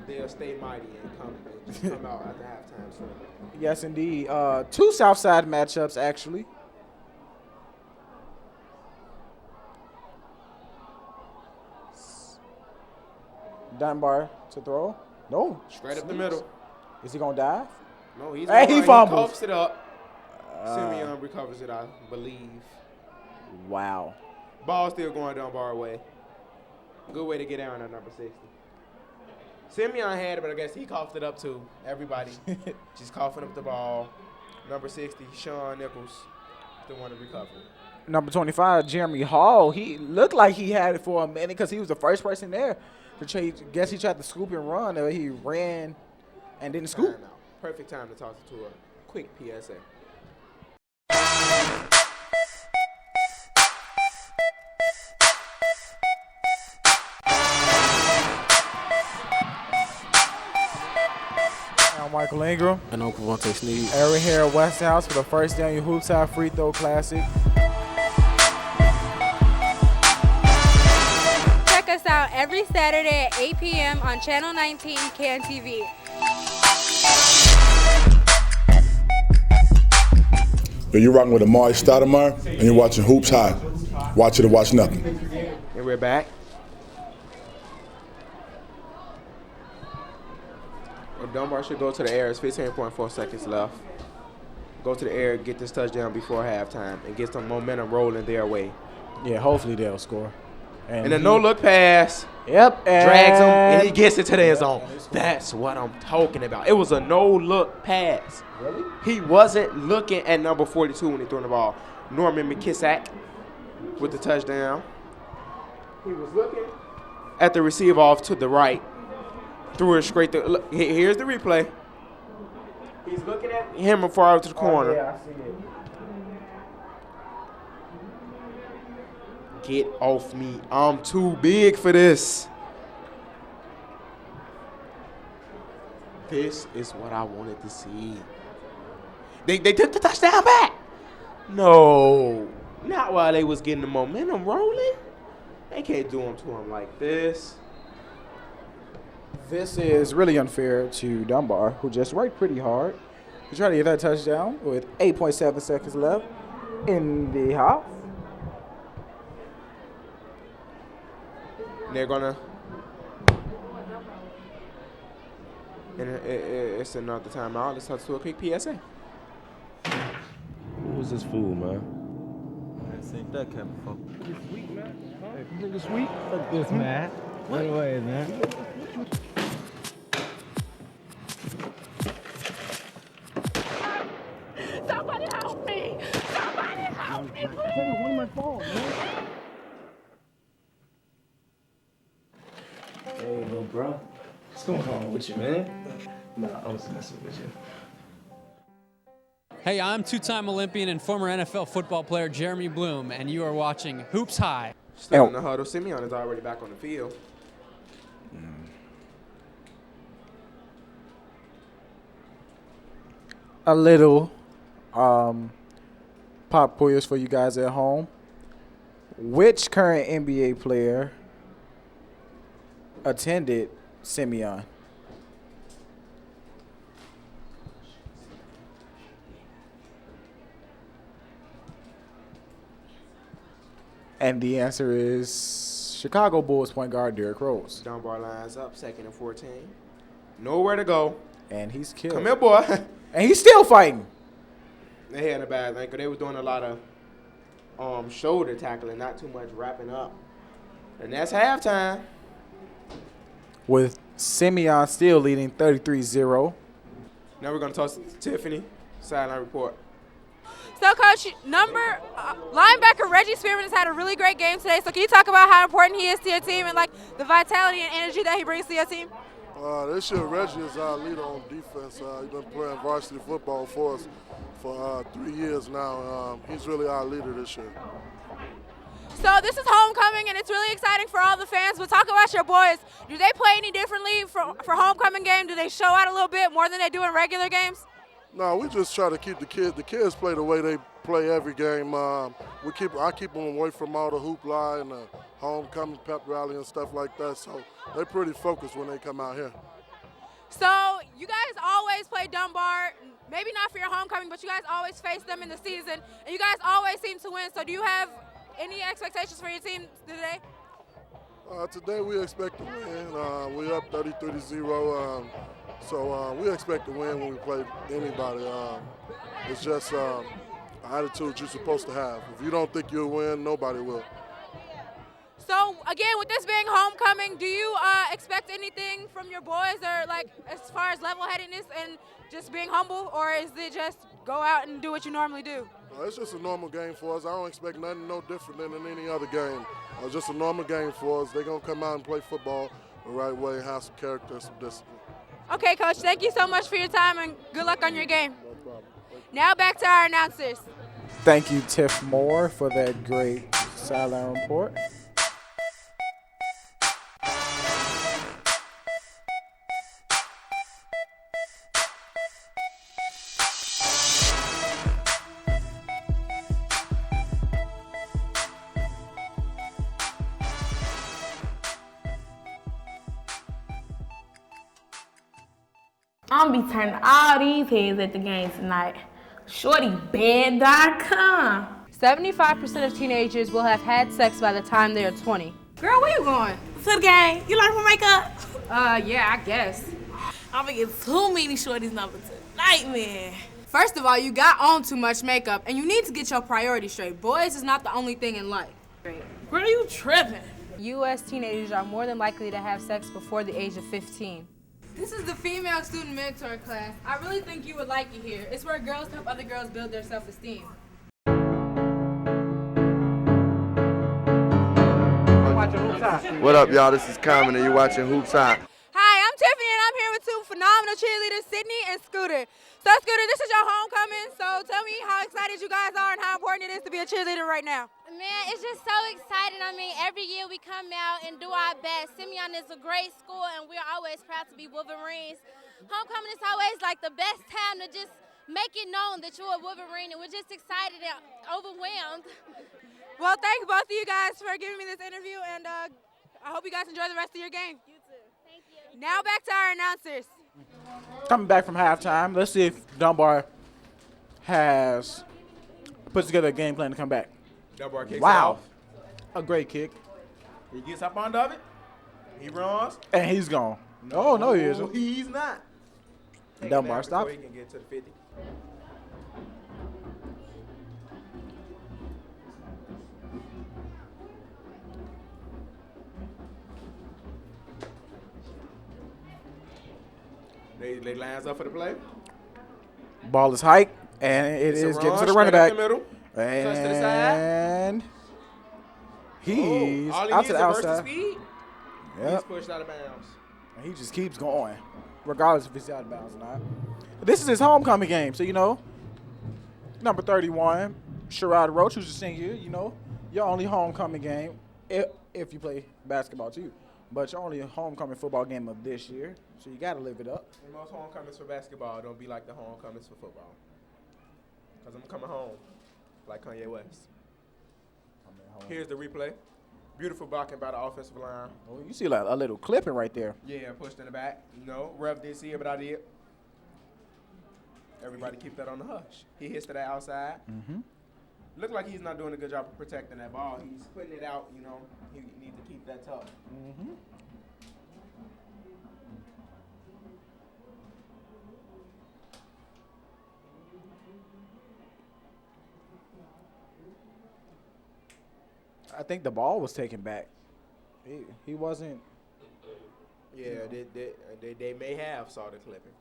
Speaker 4: they'll stay mighty and come out after halftime soon.
Speaker 3: Yes, indeed. Two Southside matchups, actually. Dunbar to throw. No.
Speaker 4: Straight up the middle.
Speaker 3: Is he going to dive?
Speaker 4: No, he's
Speaker 3: Hey, he fumbles.
Speaker 4: He coughs it up. Simeon recovers it, I believe.
Speaker 3: Wow.
Speaker 4: Ball still going Dunbar way. Good way to get down at number 60. Simeon had it, but I guess he coughed it up too. Everybody just coughing up the ball. Number 60, Sean Nichols, the one to recover.
Speaker 3: Number 25, Jeremy Hall. He looked like he had it for a minute because he was the first person there. Guess he tried to scoop and run, or he ran and didn't scoop.
Speaker 4: Timeout. Perfect time to toss it to a quick PSA.
Speaker 3: I'm Michael Ingram.
Speaker 6: And Uncle Vontae Sneed.
Speaker 3: Aaron here at West House for the first day on your Hoops High Free Throw Classic.
Speaker 2: Check us out every Saturday at 8 p.m. on Channel 19 CAN TV.
Speaker 7: You're rocking with Amari Stoudemire, and you're watching Hoops High. Watch it or watch nothing.
Speaker 4: And we're back. Dunbar should go to the air. It's 15.4 seconds left. Go to the air, get this touchdown before halftime, and get some momentum rolling their way.
Speaker 3: Yeah, hopefully they'll score.
Speaker 4: And a no-look pass.
Speaker 3: Yep.
Speaker 4: Drags him, and he gets it to the end zone. That's what I'm talking about. It was a no-look pass.
Speaker 3: Really?
Speaker 4: He wasn't looking at number 42 when he threw the ball. Norman McKissack with the touchdown. He was looking at the receiver off to the right. Threw it straight through. Look, here's the replay. He's looking at him far out to the corner.
Speaker 3: Yeah, I see it.
Speaker 4: Get off me. I'm too big for this. This is what I wanted to see. They took the touchdown back. No. Not while they was getting the momentum rolling. They can't do them to him like this.
Speaker 3: This is really unfair to Dunbar, who just worked pretty hard to try to get that touchdown with 8.7 seconds left in the half.
Speaker 4: They're gonna. And it's another timeout. Let's talk to a quick PSA.
Speaker 6: Who was this fool, man? I seen that cat before.
Speaker 8: Nigga sweet, man. Huh? Nigga sweet? Fuck this, man. What away, man?
Speaker 5: Somebody help me! Somebody help me, please!
Speaker 8: One of my phones, man.
Speaker 6: Hey, little bro. What's going on with you, man? Nah, I was messing with you.
Speaker 9: Hey, I'm two-time Olympian and former NFL football player Jeremy Bloom, and you are watching Hoops High.
Speaker 4: Still in the huddle. Simeon is already back on the field.
Speaker 3: A little pop quiz for you guys at home. Which current NBA player attended Simeon? And the answer is Chicago Bulls point guard Derrick Rose.
Speaker 4: Dunbar lines up, 2nd and 14. Nowhere to go.
Speaker 3: And he's killed.
Speaker 4: Come here, boy.
Speaker 3: And he's still fighting.
Speaker 4: They had a bad ankle. They was doing a lot of shoulder tackling, not too much wrapping up. And that's halftime.
Speaker 3: With Simeon still leading 33-0.
Speaker 4: Now we're going to toss it to Tiffany, sideline report.
Speaker 2: So, Coach, linebacker Reggie Spearman has had a really great game today. So, can you talk about how important he is to your team and like the vitality and energy that he brings to your team?
Speaker 10: This year, Reggie is our leader on defense. He's been playing varsity football for us for 3 years now. He's really our leader this year.
Speaker 2: So this is homecoming, and it's really exciting for all the fans. But talk about your boys. Do they play any differently for homecoming game? Do they show out a little bit more than they do in regular games?
Speaker 10: No, we just try to keep the kids. The kids play the way they play every game. I keep them away from all the hoopla and the homecoming pep rally and stuff like that. So they're pretty focused when they come out here.
Speaker 2: So you guys always play Dunbar. Maybe not for your homecoming, but you guys always face them in the season, and you guys always seem to win. So do you have any expectations for your team today?
Speaker 10: Today we expect to win. We're up 33-0, so we expect to win when we play anybody. It's just an attitude you're supposed to have. If you don't think you'll win, nobody will.
Speaker 2: So again, with this being homecoming, do you expect anything from your boys, or like as far as level-headedness and just being humble, or is it just go out and do what you normally do?
Speaker 10: It's just a normal game for us. I don't expect nothing no different than in any other game. It's just a normal game for us. They're going to come out and play football the right way and have some character and some discipline.
Speaker 2: Okay, Coach, thank you so much for your time, and good luck on your game.
Speaker 10: No problem.
Speaker 2: Now back to our announcers.
Speaker 3: Thank you, Tiff Moore, for that great sideline report.
Speaker 11: I'm gonna be turning all these heads at the game tonight. ShortyBed.com.
Speaker 2: 75% of teenagers will have had sex by the time they are 20. Girl, where you going?
Speaker 11: To the game. You like my makeup?
Speaker 2: Yeah, I guess.
Speaker 11: I'm gonna get too many shorties number tonight, man.
Speaker 2: First of all, you got on too much makeup, and you need to get your priorities straight. Boys is not the only thing in life.
Speaker 11: Girl, you tripping.
Speaker 2: U.S. teenagers are more than likely to have sex before the age of 15. This is the female student mentor class. I really think you would like it here. It's where girls help other girls build their self-esteem.
Speaker 12: What up, y'all? This is Common, and you're watching Hoops High.
Speaker 2: Hi, I'm Tiffany, and I'm here with two phenomenal cheerleaders, Sydney and Scooter. So, Scooter, this is your homecoming, so tell me how excited you guys are and how important it is to be a cheerleader right now.
Speaker 13: Man, it's just so exciting. I mean, every year we come out and do our best. Simeon is a great school, and we're always proud to be Wolverines. Homecoming is always like the best time to just make it known that you're a Wolverine, and we're just excited and overwhelmed.
Speaker 2: Well, thank both of you guys for giving me this interview, and I hope you guys enjoy the rest of your game.
Speaker 13: You too. Thank you.
Speaker 2: Now back to our announcers.
Speaker 3: Coming back from halftime, let's see if Dunbar has put together a game plan to come back.
Speaker 4: Dunbar kicks it
Speaker 3: Wow.
Speaker 4: off.
Speaker 3: A great kick.
Speaker 4: He gets up under of it. He runs.
Speaker 3: And he's gone. No, he isn't.
Speaker 4: He's not.
Speaker 3: Dunbar, stop.
Speaker 4: Before he can get to the 50. They lines up for the play.
Speaker 3: Ball is hiked, and it is getting to the running back.
Speaker 4: Middle. Touch to the side.
Speaker 3: And he's
Speaker 4: All he
Speaker 3: out
Speaker 4: needs
Speaker 3: to the
Speaker 4: is a burst of
Speaker 3: outside.
Speaker 4: speed. He's
Speaker 3: Yep.
Speaker 4: pushed out of bounds.
Speaker 3: And he just keeps going, regardless if he's out of bounds or not. This is his homecoming game, so, number 31, Sherrod Roach, who's a senior, your only homecoming game, if you play basketball, too. But your only homecoming football game of this year, so you got to live it up.
Speaker 4: And most homecomings for basketball don't be like the homecomings for football. Because I'm coming home, like Kanye West. Here's the replay. Beautiful blocking by the offensive line.
Speaker 3: Oh, you see like a little clipping right there.
Speaker 4: Yeah, pushed in the back. Rev didn't see it, but I did. Everybody keep that on the hush. He hits to that outside.
Speaker 3: Mm-hmm.
Speaker 4: Look like he's not doing a good job of protecting that ball. He's putting it out, He needs to keep that tough.
Speaker 3: Mm-hmm. I think the ball was taken back. He wasn't.
Speaker 4: Yeah, they may have saw the clipping.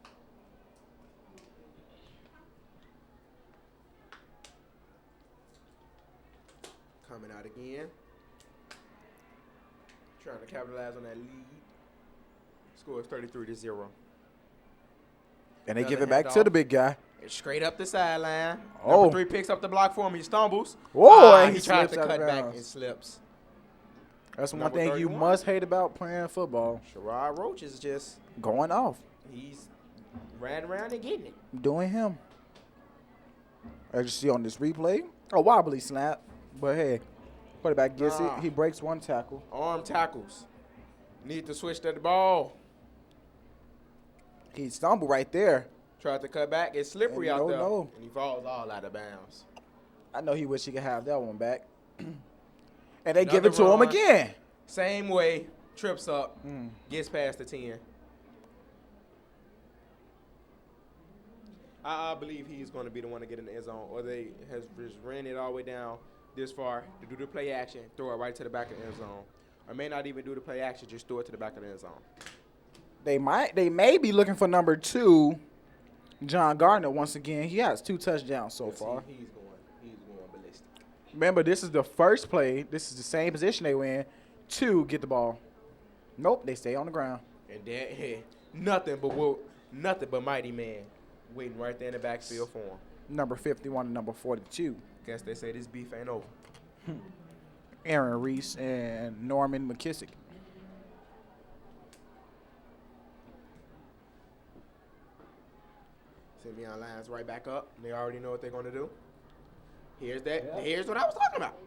Speaker 4: Coming out again. Trying to capitalize on that lead. Score is 33-0.
Speaker 3: And they give it back to the big guy.
Speaker 4: It's straight up the sideline.
Speaker 3: Oh.
Speaker 4: Number 3 picks up the block for him. He stumbles.
Speaker 3: Whoa, and
Speaker 4: he
Speaker 3: he
Speaker 4: tries
Speaker 3: slips
Speaker 4: to
Speaker 3: out of
Speaker 4: cut back
Speaker 3: bounds.
Speaker 4: and slips.
Speaker 3: That's one
Speaker 4: Number
Speaker 3: thing you
Speaker 4: 31.
Speaker 3: must hate about playing football.
Speaker 4: Sherrod Roach is just
Speaker 3: Going off.
Speaker 4: he's riding around and getting it.
Speaker 3: Doing him. As you see on this replay, a wobbly snap. But hey, quarterback gets it. He breaks one tackle.
Speaker 4: Arm tackles. Need to switch to the ball.
Speaker 3: He stumbled right there.
Speaker 4: Tried to cut back. It's slippery
Speaker 3: And
Speaker 4: out
Speaker 3: you
Speaker 4: there.
Speaker 3: don't know.
Speaker 4: And he falls all out of bounds.
Speaker 3: I know he wish he could have that one back. And they give
Speaker 4: Another
Speaker 3: it to him
Speaker 4: run.
Speaker 3: again.
Speaker 4: Same way. Trips up. Gets past the 10. I believe he's going to be the one to get in the end zone. Or they has just ran it all the way down this far to do the play action. Throw it right to the back of the end zone. Or may not even do the play action. Just throw it to the back of the end zone.
Speaker 3: They may be looking for number 2, John Gardner. Once again, he has 2 touchdowns so far.
Speaker 4: He's going ballistic.
Speaker 3: Remember, this is the first play. This is the same position they win to get the ball. Nope, they stay on the ground.
Speaker 4: And then nothing but Mightymen waiting right there in the backfield for him.
Speaker 3: Number 51 and number 42.
Speaker 4: Guess they say this beef ain't over.
Speaker 3: Aaron Reese and Norman McKissick.
Speaker 4: Simeon lines right back up. They already know what they're going to do. Here's that. Yeah. Here's what I was talking about.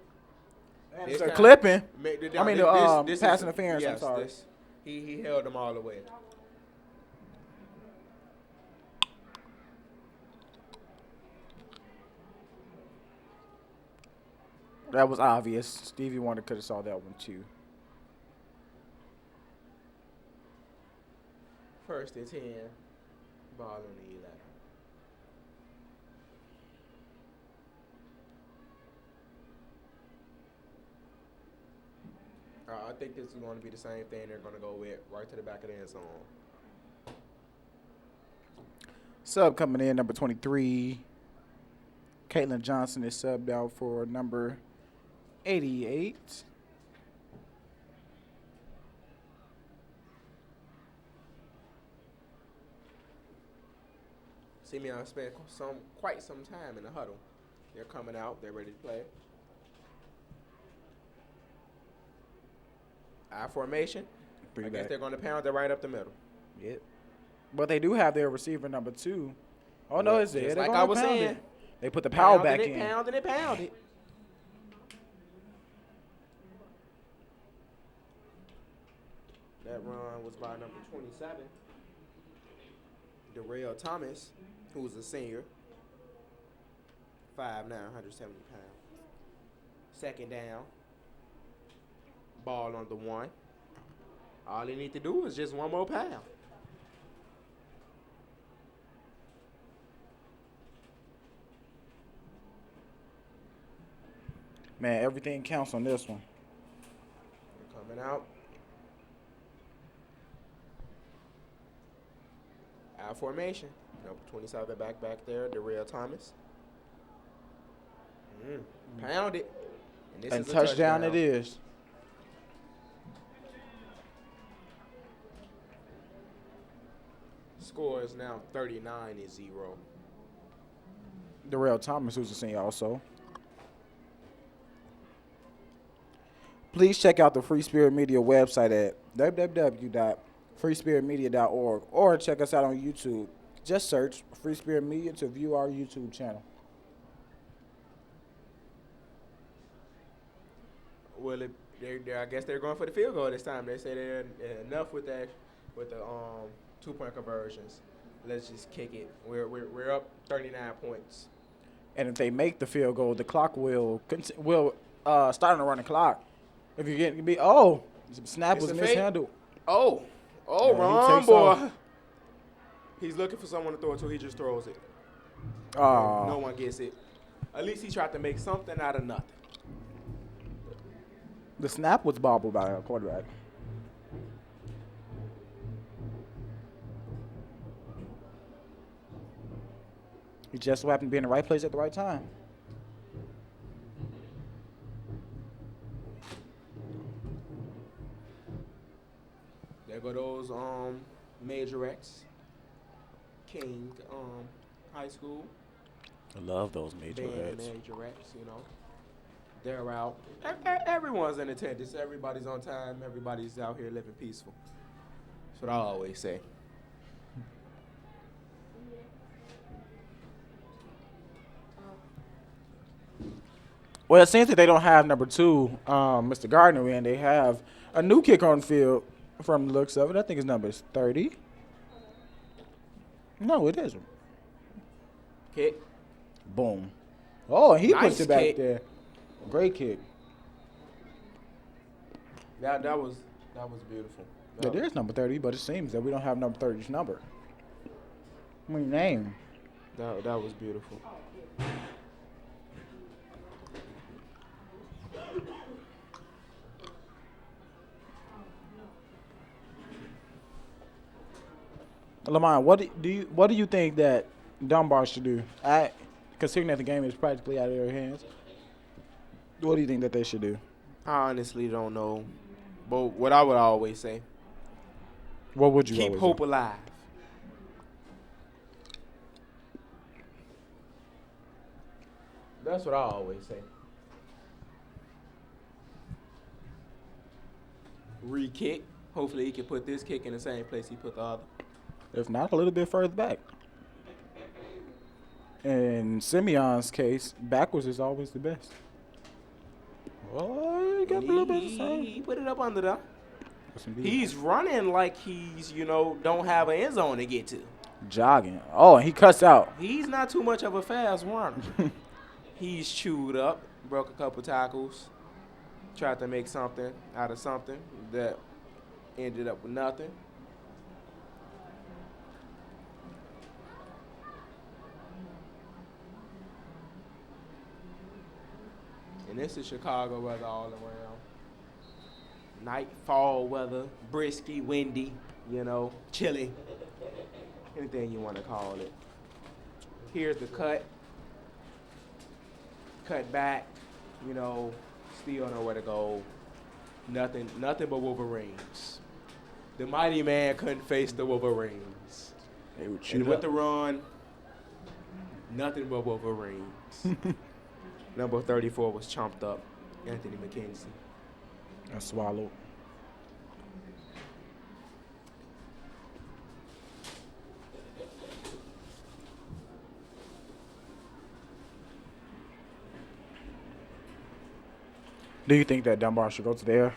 Speaker 3: It's a clipping.
Speaker 4: This
Speaker 3: pass
Speaker 4: is,
Speaker 3: interference.
Speaker 4: Yes,
Speaker 3: I'm sorry.
Speaker 4: He held them all the way.
Speaker 3: That was obvious. Stevie Wonder could have saw that one too.
Speaker 4: First and 10. Ball on the 11. I think this is going to be the same thing they're going to go with, right to the back of the end zone.
Speaker 3: Sub coming in, number 23. Caitlin Johnson is subbed out for number 88.
Speaker 4: Simeon spent quite some time in the huddle. They're coming out. They're ready to play. I formation. I guess they're going to pound it right up the middle.
Speaker 3: Yep. But they do have their receiver number 2. Oh, no, it's there.
Speaker 4: Like I was saying.
Speaker 3: They put the power back in.
Speaker 4: Pounding it. That run was by number 27. Darrell Thomas, who's a senior. 5'9", 170 pounds. Second down. Ball on the 1. All they need to do is just one more pound.
Speaker 3: Man, everything counts on this one.
Speaker 4: They're coming out. Out formation. Number 27 back there, Darrell Thomas. Pound it. And this
Speaker 3: And
Speaker 4: is a
Speaker 3: touchdown it is.
Speaker 4: Score is now 39-0.
Speaker 3: Darrell Thomas, who's a senior also. Please check out the Free Spirit Media website at www.freespiritmedia.org or check us out on YouTube. Just search Free Spirit Media to view our YouTube channel.
Speaker 4: Well, I guess they're going for the field goal this time. They say they're enough with the 2-point conversions. Let's just kick it. We're up 39 points.
Speaker 3: And if they make the field goal, the clock will start to run the clock. If you get snap was mishandled.
Speaker 4: Oh,
Speaker 3: Yeah,
Speaker 4: wrong boy. He's looking for someone to throw it to. He just throws it. No one gets it. At least he tried to make something out of nothing.
Speaker 3: The snap was bobbled by a quarterback. He just so happened to be in the right place at the right time.
Speaker 4: for those majorettes. King High School.
Speaker 3: I love those majorettes.
Speaker 4: Majorettes, you know. They're out. Everyone's in attendance. Everybody's on time. Everybody's out here living peaceful. That's what I always say.
Speaker 3: Well, it seems that they don't have number 2, Mr. Gardner, and they have a new kicker on the field from the looks of it. I think his number is 30. No, it isn't.
Speaker 4: Kick.
Speaker 3: Boom. Oh, he
Speaker 4: Nice
Speaker 3: puts it back
Speaker 4: kick.
Speaker 3: there. Great kick.
Speaker 4: That was beautiful.
Speaker 3: It is number 30, but it seems that we don't have number 30's number. What do you name?
Speaker 4: That was beautiful.
Speaker 3: Lamont, what do you think that Dunbar should do? Considering that the game is practically out of their hands, what do you think that they should do?
Speaker 4: I honestly don't know. But what I would always say,
Speaker 3: What would you
Speaker 4: keep
Speaker 3: always
Speaker 4: hope
Speaker 3: do?
Speaker 4: alive. That's what I always say. Re-kick. Hopefully he can put this kick in the same place he put the other.
Speaker 3: If not, a little bit further back. In Simeon's case, backwards is always the best. Oh, he got a little bit of time.
Speaker 4: He put it up under there.
Speaker 3: Yes, indeed.
Speaker 4: He's running like he's, don't have an end zone to get to.
Speaker 3: Jogging. Oh, and he cuts out.
Speaker 4: He's not too much of a fast runner. He's chewed up, broke a couple tackles, tried to make something out of something that ended up with nothing. And this is Chicago weather all around. Night, fall weather, brisky, windy, chilly. Anything you want to call it. Here's the cut. Cut back, still nowhere to go. Nothing but Wolverines. The Mightymen couldn't face the Wolverines.
Speaker 3: They were
Speaker 4: And
Speaker 3: chewed
Speaker 4: with
Speaker 3: up.
Speaker 4: the run, nothing but Wolverines. Number 34 was chomped up, Anthony McKenzie.
Speaker 3: I swallowed. Do you think that Dunbar should go to the air?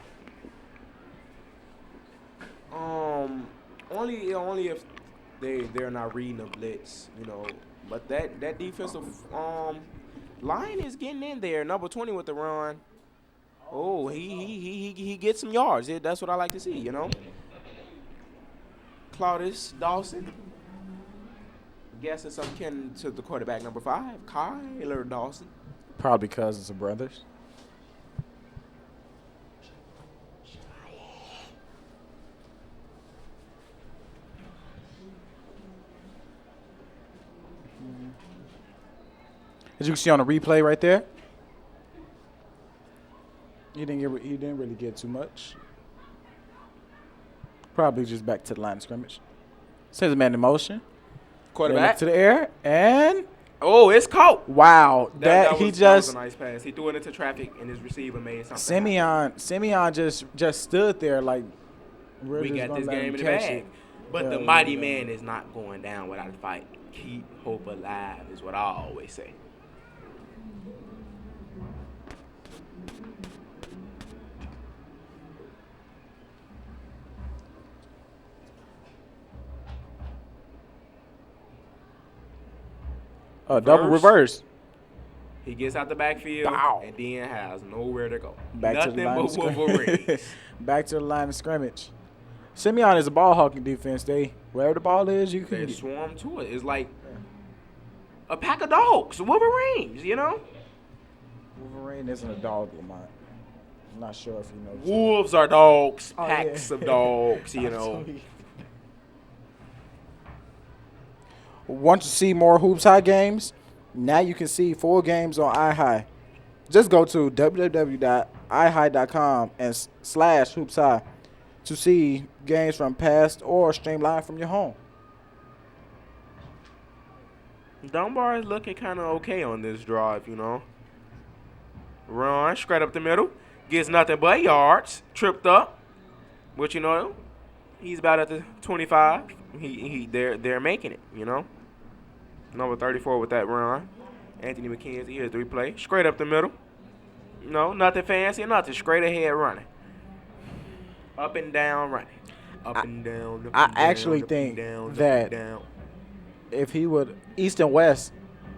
Speaker 4: Only if they're not reading a blitz, But that defensive line is getting in there. Number 20 with the run. Oh, he gets some yards. That's what I like to see, Claudius Dawson. Guessing some kin to the quarterback number 5, Kyler Dawson.
Speaker 3: Probably cousins of brothers. As you can see on the replay right there, he didn't really get too much. Probably just back to the line of scrimmage. Sends a man in motion.
Speaker 4: Quarterback
Speaker 3: to the air, and
Speaker 4: it's caught.
Speaker 3: Wow,
Speaker 4: That was a nice pass. He threw it into traffic, and his receiver made something.
Speaker 3: Simeon just stood there like
Speaker 4: we got this game in the bag. But the Mightymen is not going down without a fight. Keep hope alive is what I always say.
Speaker 3: Double reverse.
Speaker 4: He gets out the backfield,
Speaker 3: Bow.
Speaker 4: and then has nowhere to go.
Speaker 3: Back to the
Speaker 4: Nothing
Speaker 3: line
Speaker 4: but
Speaker 3: of scrimmage.
Speaker 4: Wolverines.
Speaker 3: Back to the line of scrimmage. Simeon is a ball hawking defense. Wherever the ball is, you
Speaker 4: They
Speaker 3: can.
Speaker 4: swarm to it. It's like a pack of dogs, Wolverines,
Speaker 3: Wolverine isn't a dog, Lamont. I'm not sure if you know.
Speaker 4: Wolves are dogs,
Speaker 3: Oh,
Speaker 4: packs
Speaker 3: yeah.
Speaker 4: of dogs,
Speaker 3: Want to see more Hoops High games? Now you can see 4 games on iHigh. Just go to www.ihigh.com and /Hoops High. to see games from past or stream live from your home.
Speaker 4: Dunbar is looking kind of okay on this drive, you know. Run straight up the middle. Gets nothing but yards. Tripped up. But, you know, he's about at the 25. They're making it, you know. Number 34 with that run. Anthony McKenzie, here's the replay. Straight up the middle. No, nothing fancy, nothing. Straight ahead running. Up and down running. Up and down.
Speaker 3: I actually think that if he would east and west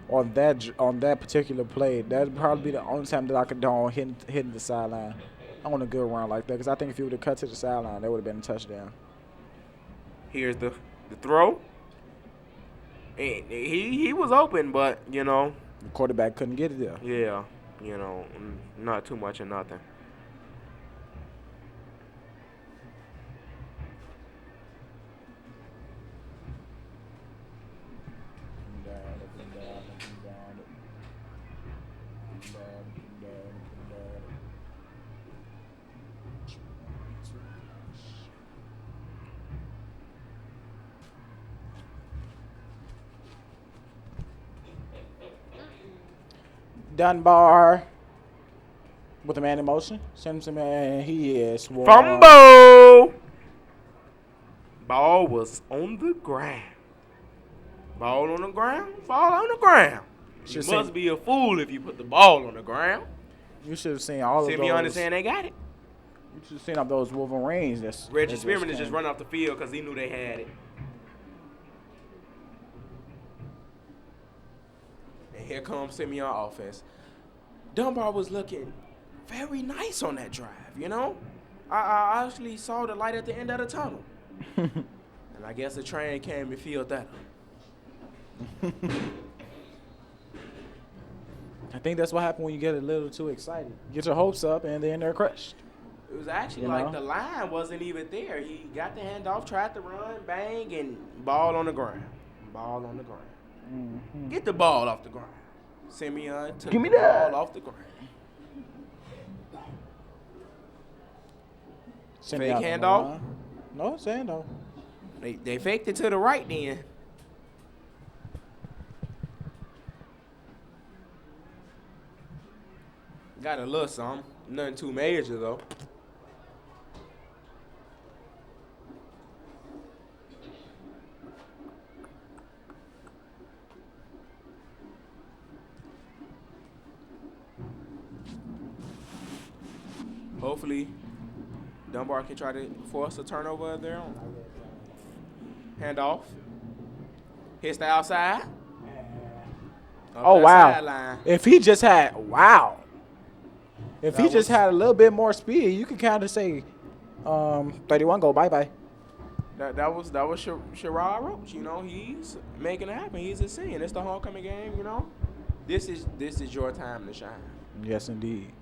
Speaker 3: on that particular play, that'd probably be the only time that I could dawn hitting the sideline on a good run like that. Because I think if he would have cut to the sideline, that would have been a touchdown.
Speaker 4: Here's the throw. And he was open, but, you know.
Speaker 3: The quarterback couldn't get it there.
Speaker 4: Yeah, you know, not too much or nothing.
Speaker 3: Dunbar with the man in motion. Send him, man. He is
Speaker 4: fumble. Ball was on the ground. Ball on the ground. Ball on the ground. You must be a fool if you put the ball on the ground.
Speaker 3: You should have seen all of those.
Speaker 4: Simeon is saying they got it.
Speaker 3: You should have seen all those Wolverines.
Speaker 4: Reggie Spearman is just running off the field because he knew they had it. And here comes Simeon offense. Dunbar was looking very nice on that drive, you know? I actually saw the light at the end of the tunnel. And I guess the train came and filled that up.
Speaker 3: I think that's what happened when you get a little too excited. Get your hopes up, and then they're crushed.
Speaker 4: It was actually the line wasn't even there. He got the handoff, tried to run, bang, and ball on the ground. Ball on the ground. Mm-hmm. Get the ball off the ground. Simeon took the ball off the ground. Fake handoff?
Speaker 3: No, it's handoff.
Speaker 4: They faked it to the right then. Got a little something. Nothing too major, though. Hopefully, Dunbar can try to force a turnover there. Handoff. Hits the outside.
Speaker 3: Oh, wow. If he just had, If he just had a little bit more speed, you could kind of say 31 go bye-bye.
Speaker 4: That was Sherrod Roach, you know. He's making it happen. He's a senior. It's the homecoming game, you know. This is your time to shine.
Speaker 3: Yes, indeed.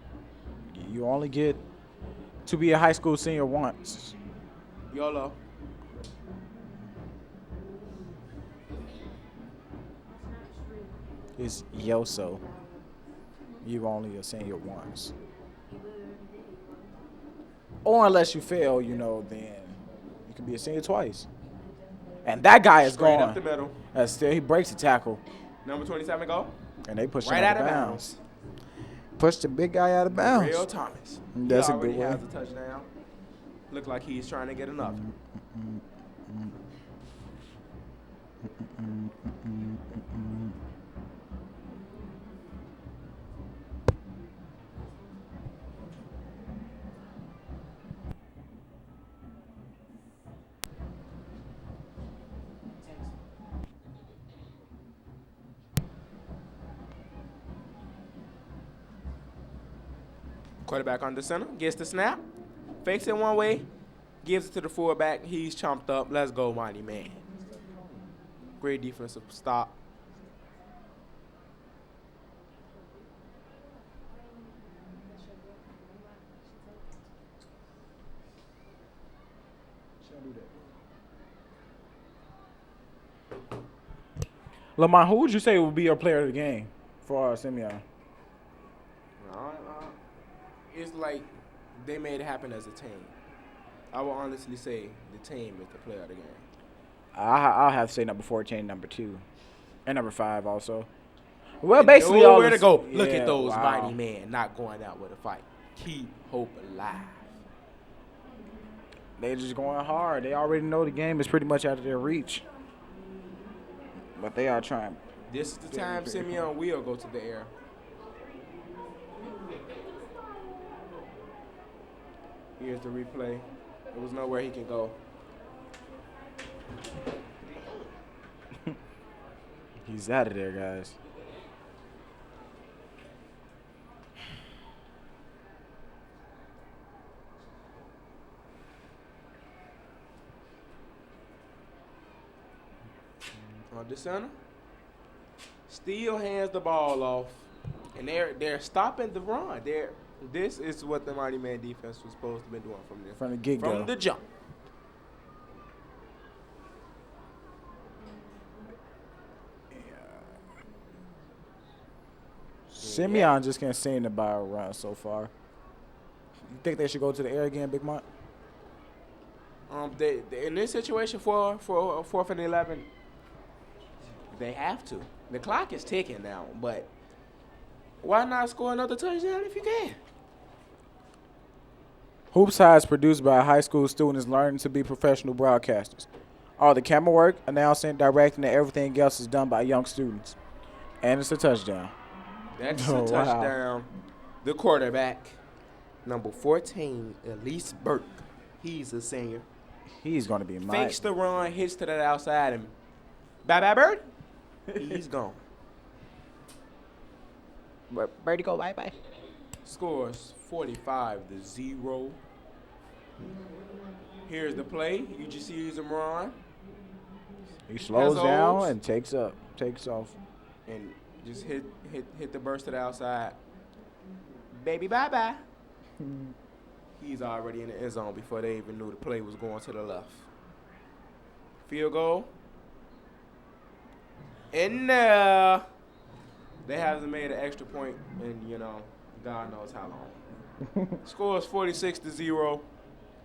Speaker 3: You only get to be a high school senior once.
Speaker 4: YOLO.
Speaker 3: It's YOSO. You're only a senior once. Or unless you fail, you know, then you can be a senior twice. And that guy is
Speaker 4: Straight
Speaker 3: gone.
Speaker 4: Up the middle.
Speaker 3: Still, he breaks the tackle.
Speaker 4: Number 27 go.
Speaker 3: And they push
Speaker 4: right
Speaker 3: him
Speaker 4: out of bounds.
Speaker 3: Push the big guy out of bounds.
Speaker 4: Real Thomas.
Speaker 3: That's
Speaker 4: he
Speaker 3: a good
Speaker 4: already
Speaker 3: one.
Speaker 4: has a touchdown. Look like he's trying to get another. Quarterback under center, gets the snap, fakes it one way, gives it to the fullback. He's chomped up. Let's go, Mightymen. Great defensive stop.
Speaker 3: Lamont, who would you say would be your player of the game for Simeon?
Speaker 4: It's like they made it happen as a team. I will honestly say the team is the player of the game.
Speaker 3: I'll have to say number 14, number 2, and number 5 also. Well, basically all
Speaker 4: nowhere to go.
Speaker 3: yeah,
Speaker 4: Look at those
Speaker 3: wow.
Speaker 4: mighty men not going out with a fight. Keep hope alive.
Speaker 3: They're just going hard. They already know the game is pretty much out of their reach. But they are trying.
Speaker 4: This is the time Simeon will go to the air. Here's the replay. There was nowhere he can go.
Speaker 3: He's out of there, guys.
Speaker 4: The center still hands the ball off, and they're stopping the run. This is what the Mighty Man defense was supposed to be doing
Speaker 3: from the get-go.
Speaker 4: From the jump.
Speaker 3: Simeon just can't seem to buy a run so far. You think they should go to the air again, Big Mont?
Speaker 4: They in this situation for 4th and 11, they have to. The clock is ticking now, but why not score another touchdown if you can?
Speaker 3: Hoops High is produced by high school students learning to be professional broadcasters. All the camera work, announcing, directing, and everything else is done by young students. And it's a touchdown.
Speaker 4: That's a touchdown. Wow. The quarterback, number 14, Elise Burke. He's a senior.
Speaker 3: He's going to be mighty.
Speaker 4: Fakes the run, hits to that outside, and bye-bye, Bird. He's gone.
Speaker 3: Birdie go bye-bye.
Speaker 4: Scores 45-0. Hhere's the play. You just see him run.
Speaker 3: He slows down and takes off.
Speaker 4: And just hit the burst to the outside. Baby, bye-bye. He's already in the end zone before they even knew the play was going to the left. Field goal. And they haven't made an extra point in, God knows how long. Scores 46-0.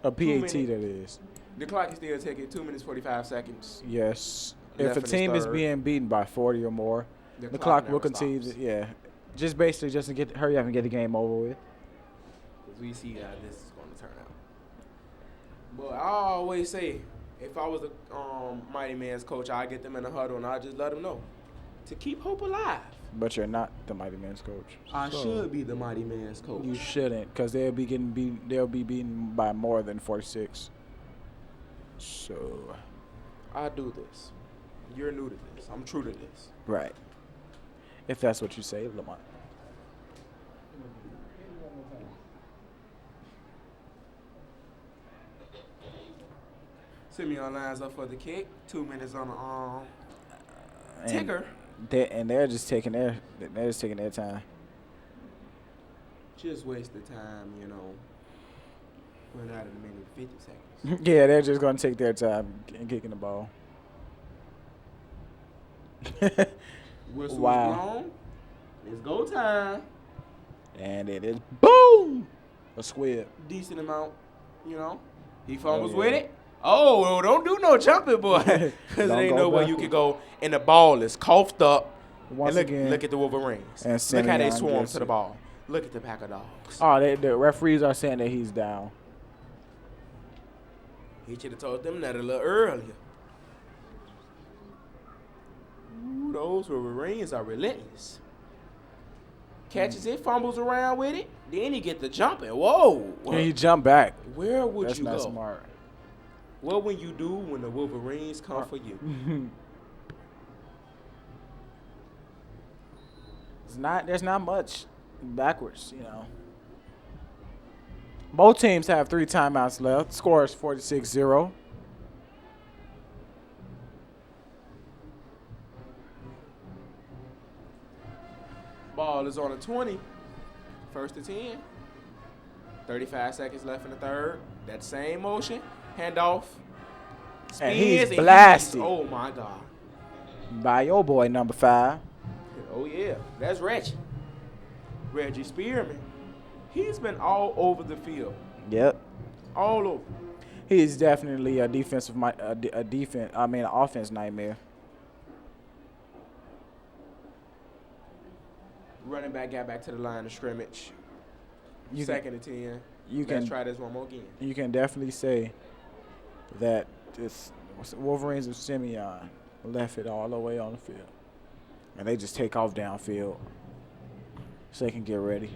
Speaker 3: A PAT, that is.
Speaker 4: The clock is still ticking. 2 minutes, 45 seconds.
Speaker 3: Yes. If a team is being beaten by 40 or more, the clock will continue. Just basically just to hurry up and get the game over with.
Speaker 4: Because we see how this is going to turn out. But I always say, if I was a Mighty Man's coach, I'd get them in a huddle and I'd just let them know to keep hope alive.
Speaker 3: But you're not the Mighty Man's coach.
Speaker 4: I should be the Mighty Man's coach.
Speaker 3: You shouldn't, because they'll be beaten by more than 46. So
Speaker 4: I do this. You're new to this. I'm true to this.
Speaker 3: Right. If that's what you say, Lamont.
Speaker 4: Simeon lines up for the kick. 2 minutes on the ticker.
Speaker 3: They're just taking their time.
Speaker 4: Just wasted time, We're not in a minute 50 seconds.
Speaker 3: Yeah, they're just gonna take their time and kicking the ball.
Speaker 4: Whistle's blown. It's go time.
Speaker 3: And it is boom! A squib.
Speaker 4: Decent amount, He fumbles with it. Oh, well, don't do no jumping, boy. Because there ain't no way you can go. And the ball is coughed up.
Speaker 3: Once again.
Speaker 4: Look at the Wolverines.
Speaker 3: And
Speaker 4: look how they swarm to the ball. Look at the pack of dogs.
Speaker 3: Oh, the referees are saying that he's down.
Speaker 4: He should have told them that a little earlier. Ooh, those Wolverines are relentless. Catches it, fumbles around with it. Then he get the jumping. Whoa.
Speaker 3: And he jumped back.
Speaker 4: Where would
Speaker 3: That's
Speaker 4: you go?
Speaker 3: That's not smart.
Speaker 4: What will you do when the Wolverines come for you?
Speaker 3: There's not much backwards, Both teams have 3 timeouts left. Score is 46-0.
Speaker 4: Ball is on a 20. First and 10. 35 seconds left in the third. That same motion. Handoff.
Speaker 3: And he's blasted.
Speaker 4: Oh, my God.
Speaker 3: By your boy, number 5.
Speaker 4: Oh, yeah. That's Reggie. Reggie Spearman. He's been all over the field.
Speaker 3: Yep.
Speaker 4: All over.
Speaker 3: He's definitely a offense nightmare.
Speaker 4: Running back got back to the line of scrimmage.
Speaker 3: You
Speaker 4: Second and 10.
Speaker 3: You
Speaker 4: Let's
Speaker 3: can
Speaker 4: try this one more again.
Speaker 3: You can definitely say that this Wolverines of Simeon left it all the way on the field, and they just take off downfield so they can get ready.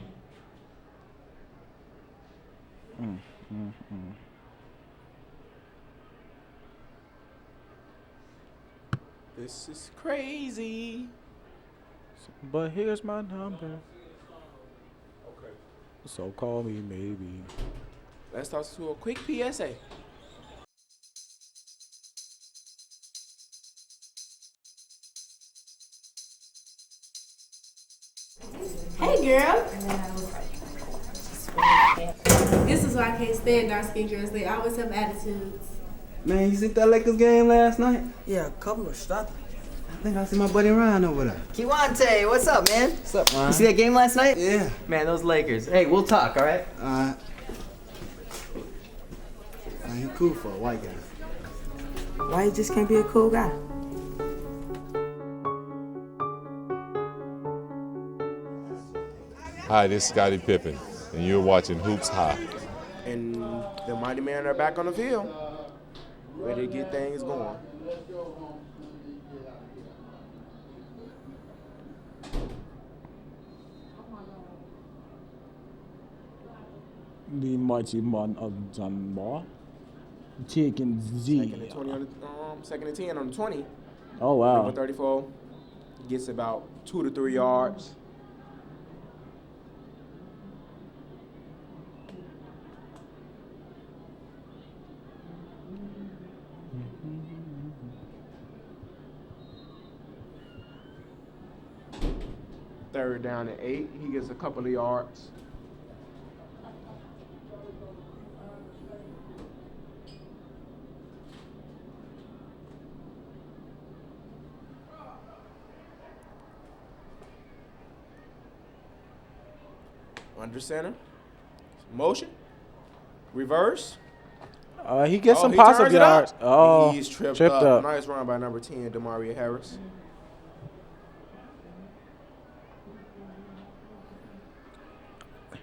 Speaker 4: This is crazy.
Speaker 3: But here's my number. Okay. So call me maybe.
Speaker 4: Let's talk to a quick PSA.
Speaker 14: Hey, girl. This is why I can't stand dark-skinned girls. They always have attitudes.
Speaker 6: Man, you see that Lakers game last night?
Speaker 15: Yeah, a couple of stuff.
Speaker 6: I think I see my buddy Ryan over there.
Speaker 15: Kiwante, what's up, man?
Speaker 6: What's up, Ryan?
Speaker 15: You see that game last night?
Speaker 6: Yeah.
Speaker 15: Man, those Lakers. Hey, we'll talk, all right?
Speaker 6: Man, you cool for a white guy.
Speaker 15: Why you just can't be a cool guy?
Speaker 16: Hi, this is Scottie Pippen, and you're watching Hoops High.
Speaker 4: And the Mightymen are back on the field, ready to get things going.
Speaker 3: The Mightymen of Dunbar taking Z.
Speaker 4: Second and 10 on the 20.
Speaker 3: Oh, wow.
Speaker 4: Number 34 gets about 2 to 3 yards. Third down and 8. He gets a couple of yards. Under center. Motion. Reverse.
Speaker 3: He gets some
Speaker 4: he
Speaker 3: positive
Speaker 4: turns it up.
Speaker 3: yards. Oh,
Speaker 4: He's tripped
Speaker 3: tripped up.
Speaker 4: Nice run by number 10, Demaria Harris.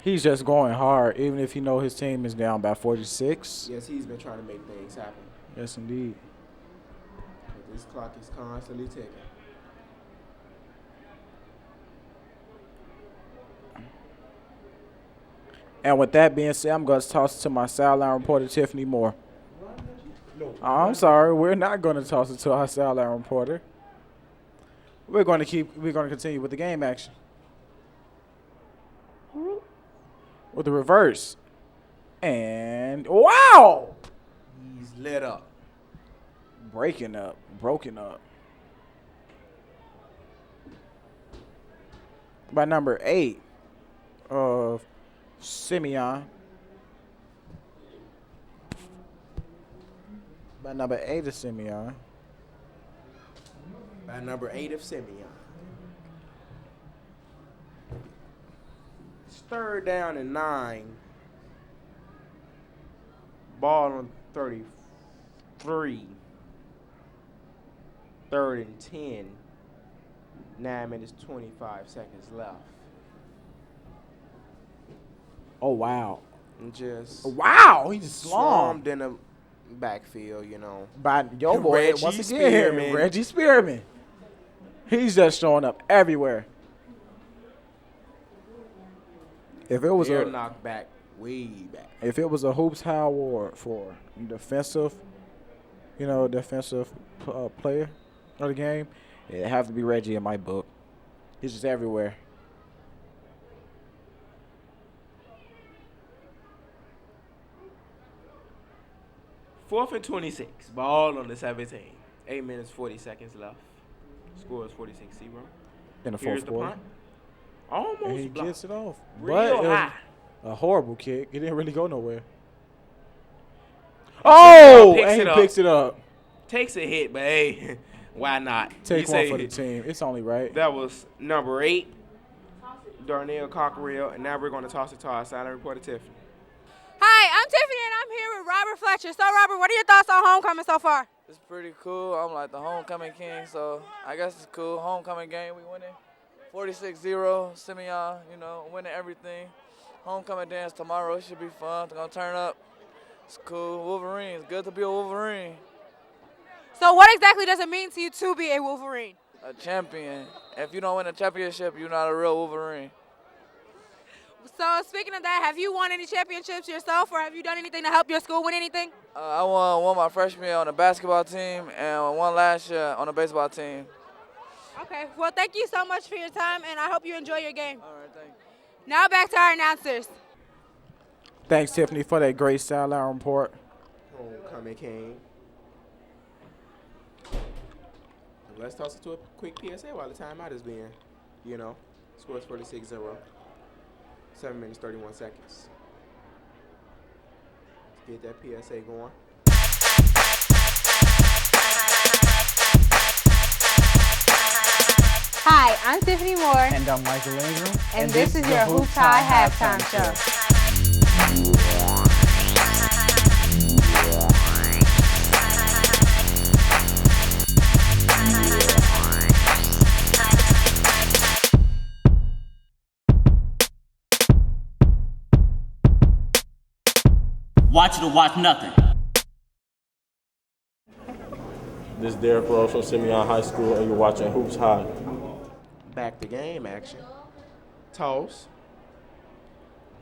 Speaker 3: He's just going hard, even if you know his team is down by 46.
Speaker 4: Yes, he's been trying to make things happen.
Speaker 3: Yes, indeed.
Speaker 4: But this clock is constantly ticking.
Speaker 3: And with that being said, I'm going to toss it to my sideline reporter, Tiffany Moore. No. I'm sorry, we're not going to toss it to our sideline reporter. We're going to continue with the game action. With the reverse. And wow!
Speaker 4: He's lit up.
Speaker 3: Broken up. By number 8 of Simeon. By number 8 of Simeon.
Speaker 4: By number 8 of Simeon. It's third down and 9. Ball on 33. Third and 10. 9 minutes, 25 seconds left.
Speaker 3: Oh, wow.
Speaker 4: And just
Speaker 3: he just
Speaker 4: swarmed in the backfield, you know.
Speaker 3: By your boy,
Speaker 4: Reggie
Speaker 3: once again,
Speaker 4: Spearman.
Speaker 3: Reggie Spearman. He's just showing up everywhere. If it was
Speaker 4: They're knocked back, way back.
Speaker 3: If it was a Hoops High award for defensive player of the game, it'd have to be Reggie in my book. He's just everywhere.
Speaker 4: Fourth and 26. Ball on the 17. 8 minutes, 40 seconds left. Score is 46-0.
Speaker 3: In the
Speaker 4: Here's
Speaker 3: fourth
Speaker 4: the
Speaker 3: quarter.
Speaker 4: punt. Almost
Speaker 3: And he
Speaker 4: blocked.
Speaker 3: gets it off.
Speaker 4: Real
Speaker 3: But it was
Speaker 4: high.
Speaker 3: a horrible kick. It didn't really go nowhere. Oh, and he picks it up.
Speaker 4: Takes a hit, but hey, why not?
Speaker 3: Take
Speaker 4: You
Speaker 3: one
Speaker 4: say
Speaker 3: for the team. It's only right.
Speaker 4: That was number 8, Darnell Cockerill, and now we're going to toss it to our silent reporter, Tiffany.
Speaker 2: Hi, I'm Tiffany, and I'm here with Robert Fletcher. So, Robert, what are your thoughts on homecoming so far?
Speaker 17: It's pretty cool. I'm like the homecoming king, so I guess it's cool. Homecoming game, we winning 46-0. Simeon, winning everything. Homecoming dance tomorrow. It should be fun. They're going to turn up. It's cool. Wolverines. Good to be a Wolverine.
Speaker 2: So, what exactly does it mean to you to be a Wolverine?
Speaker 17: A champion. If you don't win a championship, you're not a real Wolverine.
Speaker 2: So, speaking of that, have you won any championships yourself, or have you done anything to help your school win anything?
Speaker 17: I won one my freshman year on the basketball team and one last year on the baseball team.
Speaker 2: Okay, well, thank you so much for your time, and I hope you enjoy your game.
Speaker 17: All right, thank you.
Speaker 2: Now back to our announcers.
Speaker 3: Thanks, Tiffany, for that great sideline report.
Speaker 4: Homecoming king. Let's toss it to a quick PSA while the timeout is being, scores 46-0. 7 minutes, 31 seconds. Let's get that PSA going.
Speaker 2: Hi, I'm Tiffany Moore.
Speaker 8: And I'm Michael Ingram.
Speaker 2: And this is your HoopsHIGh halftime show.
Speaker 18: Watch it or watch nothing.
Speaker 6: This is Derek Rose from Simeon High School, and you're watching Hoops High.
Speaker 4: Back to game action. Toss.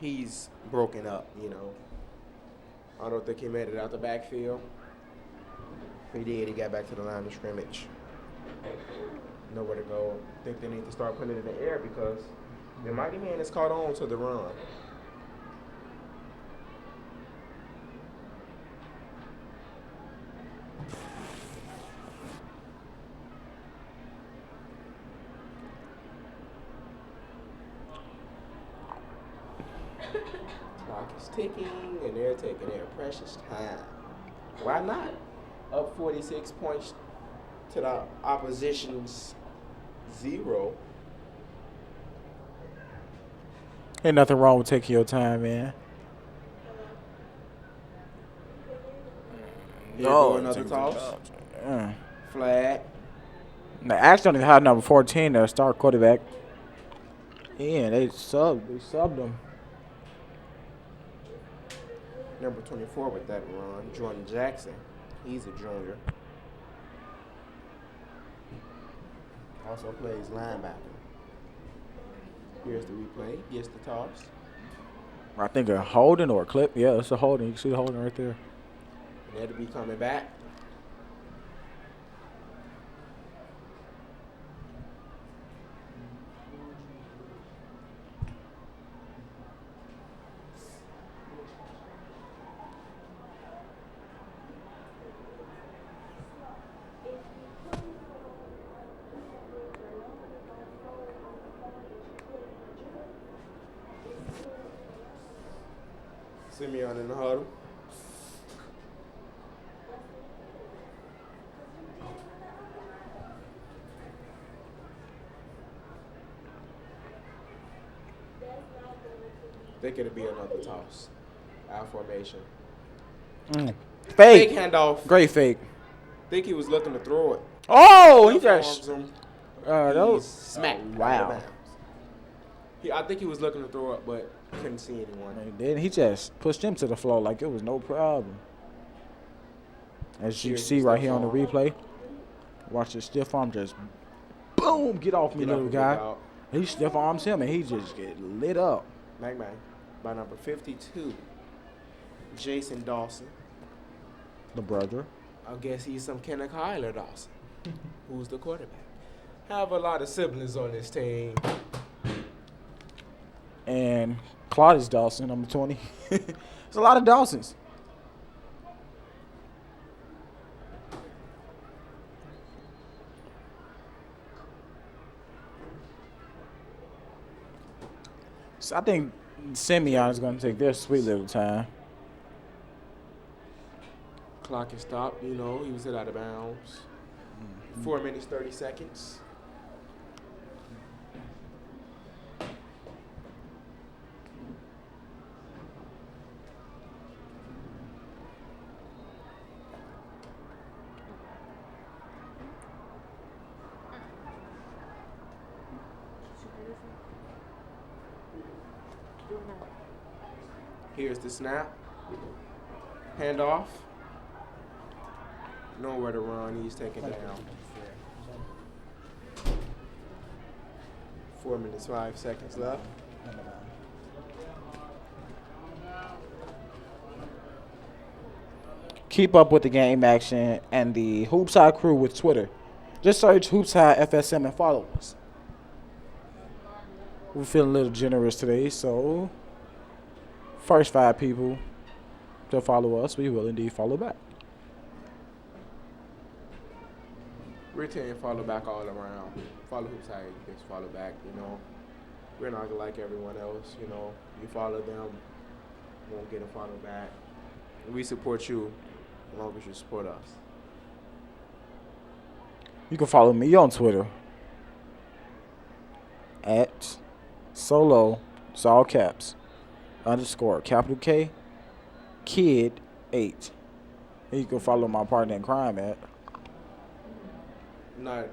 Speaker 4: He's broken up, I don't think he made it out the backfield. If he did, he got back to the line of scrimmage. Nowhere to go. I think they need to start putting it in the air because the Mightymen has caught on to the run. Clock is ticking, and they're taking their precious time. Why not? Up 46 points to the opposition's 0.
Speaker 3: Ain't nothing wrong with taking your time, man.
Speaker 4: No, another toss. Flag.
Speaker 3: Now, actually, don't even have number 14 there, star quarterback. Yeah, they subbed him.
Speaker 4: Number 24 with that run, Jordan Jackson. He's a junior. Also plays linebacker. Here's the replay. Here's the toss.
Speaker 3: I think a holding or a clip. Yeah, it's a holding. You can see the holding right there.
Speaker 4: And that'll be coming back. Simeon in the huddle. Think it'll be another toss. Out formation.
Speaker 3: Fake.
Speaker 4: Handoff.
Speaker 3: Great fake.
Speaker 4: Think he was looking to throw it.
Speaker 3: Oh, he just.
Speaker 4: He's smacked.
Speaker 3: Wow.
Speaker 4: I think he was looking to throw it, but couldn't see anyone.
Speaker 3: Then he just pushed him to the floor like it was no problem. As you see right here on the replay, watch the stiff arm just boom, get off me, little guy. He stiff arms him and he just get lit up.
Speaker 4: Bang bang. By number 52, Jason Dawson.
Speaker 3: The brother.
Speaker 4: I guess he's some kind of Kyler Dawson, who's the quarterback. Have a lot of siblings on this team.
Speaker 3: And Claudius Dawson, number 20. There's a lot of Dawsons. So I think Simeon is going to take their sweet little time.
Speaker 4: Clock is stopped. He was hit out of bounds. 4 minutes, 30 seconds. Here's the snap. Handoff. Nowhere to run. He's taken down. 4 minutes, 5 seconds left.
Speaker 3: Keep up with the game action and the HoopsHIGH crew with Twitter. Just search HoopsHIGH FSM and follow us. We're feeling a little generous today, so first 5 people to follow us, we will indeed follow back.
Speaker 4: Retain follow back all around. Follow HoopsHIGH, just follow back, you know. We're not gonna like everyone else, you know. You follow them, won't get a follow back. We support you as long as you support us.
Speaker 3: You can follow me on Twitter at solo, it's all caps, _ capital K, kid 8. And you can follow my partner in crime at.
Speaker 4: Not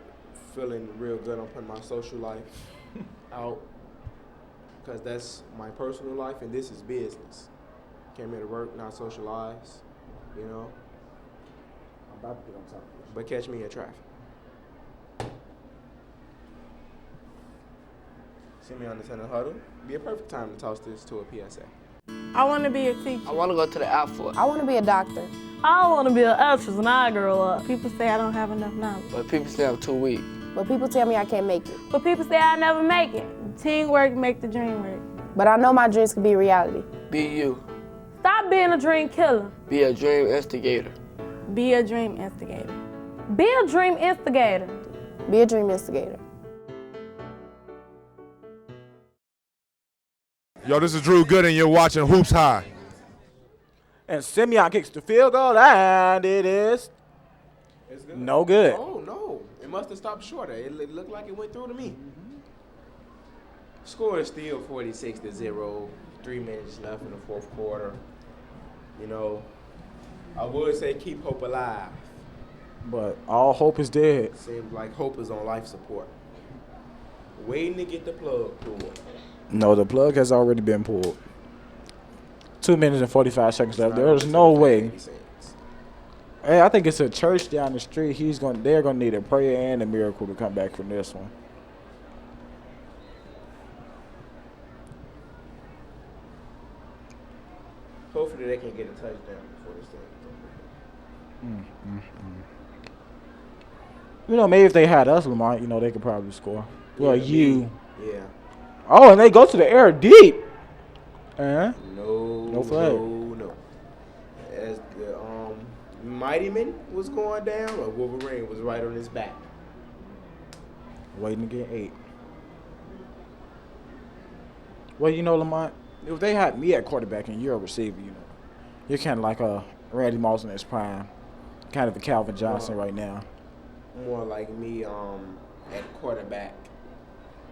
Speaker 4: feeling real good on putting my social life out because that's my personal life and this is business. Came here to work, not socialize, you know.
Speaker 3: I'm about to get on top of this.
Speaker 4: But catch me in traffic. Simeon on the center huddle. Be a perfect time to toss this to a PSA.
Speaker 11: I want to be a teacher.
Speaker 19: I want to go to the outfield.
Speaker 11: I want to be a doctor. I want to be an actress when I grow up. People say I don't have enough knowledge.
Speaker 19: But people say I'm too weak.
Speaker 11: But people tell me I can't make it. But people say I never make it. Teamwork make the dream work. But I know my dreams can be reality.
Speaker 19: Be you.
Speaker 11: Stop being a dream killer.
Speaker 19: Be a dream instigator.
Speaker 11: Be a dream instigator. Be a dream instigator. Be a dream instigator.
Speaker 7: Yo, this is Drew Good, and you're watching Hoops High.
Speaker 3: And Simeon kicks the field goal, and it is no good.
Speaker 4: Oh, no. It must have stopped shorter. It looked like it went through to me. Score is still 46-0. 3 minutes left in the fourth quarter. You know, I would say keep hope alive.
Speaker 3: But all hope is dead.
Speaker 4: Seems like hope is on life support. Waiting to get the plug pulled.
Speaker 3: No, the plug has already been pulled. 2 minutes and 45 seconds left. There's no way. Hey, I think it's a church down the street. They're gonna need a prayer and a miracle to come back from this one.
Speaker 4: Hopefully they can get a touchdown before this thing.
Speaker 3: You know, maybe if they had us, Lamont, you know, they could probably score. Well, you.
Speaker 4: Yeah.
Speaker 3: Oh, and they go to the air deep. No flag.
Speaker 4: No. As the Mightymen was going down, a Wolverine was right on his back.
Speaker 3: Waiting to get 8. Well, you know, Lamont, if they had me at quarterback and you're a receiver, you know, you're kind of like a Randy Moss in his prime, kind of a Calvin Johnson right now.
Speaker 4: More like me at quarterback,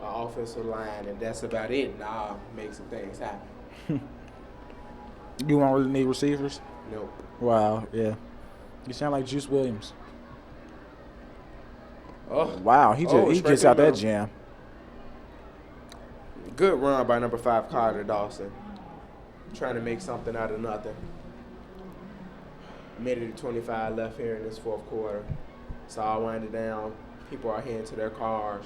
Speaker 4: offensive line, and that's about it. And I'll make some things happen.
Speaker 3: You don't really need receivers?
Speaker 4: Nope.
Speaker 3: Wow, yeah. You sound like Juice Williams.
Speaker 4: Oh.
Speaker 3: Wow, he gets out that jam.
Speaker 4: Good run by number 5, Carter Dawson. Trying to make something out of nothing. Minute and 25 left here in this fourth quarter. It's all winding down. People are heading to their cars.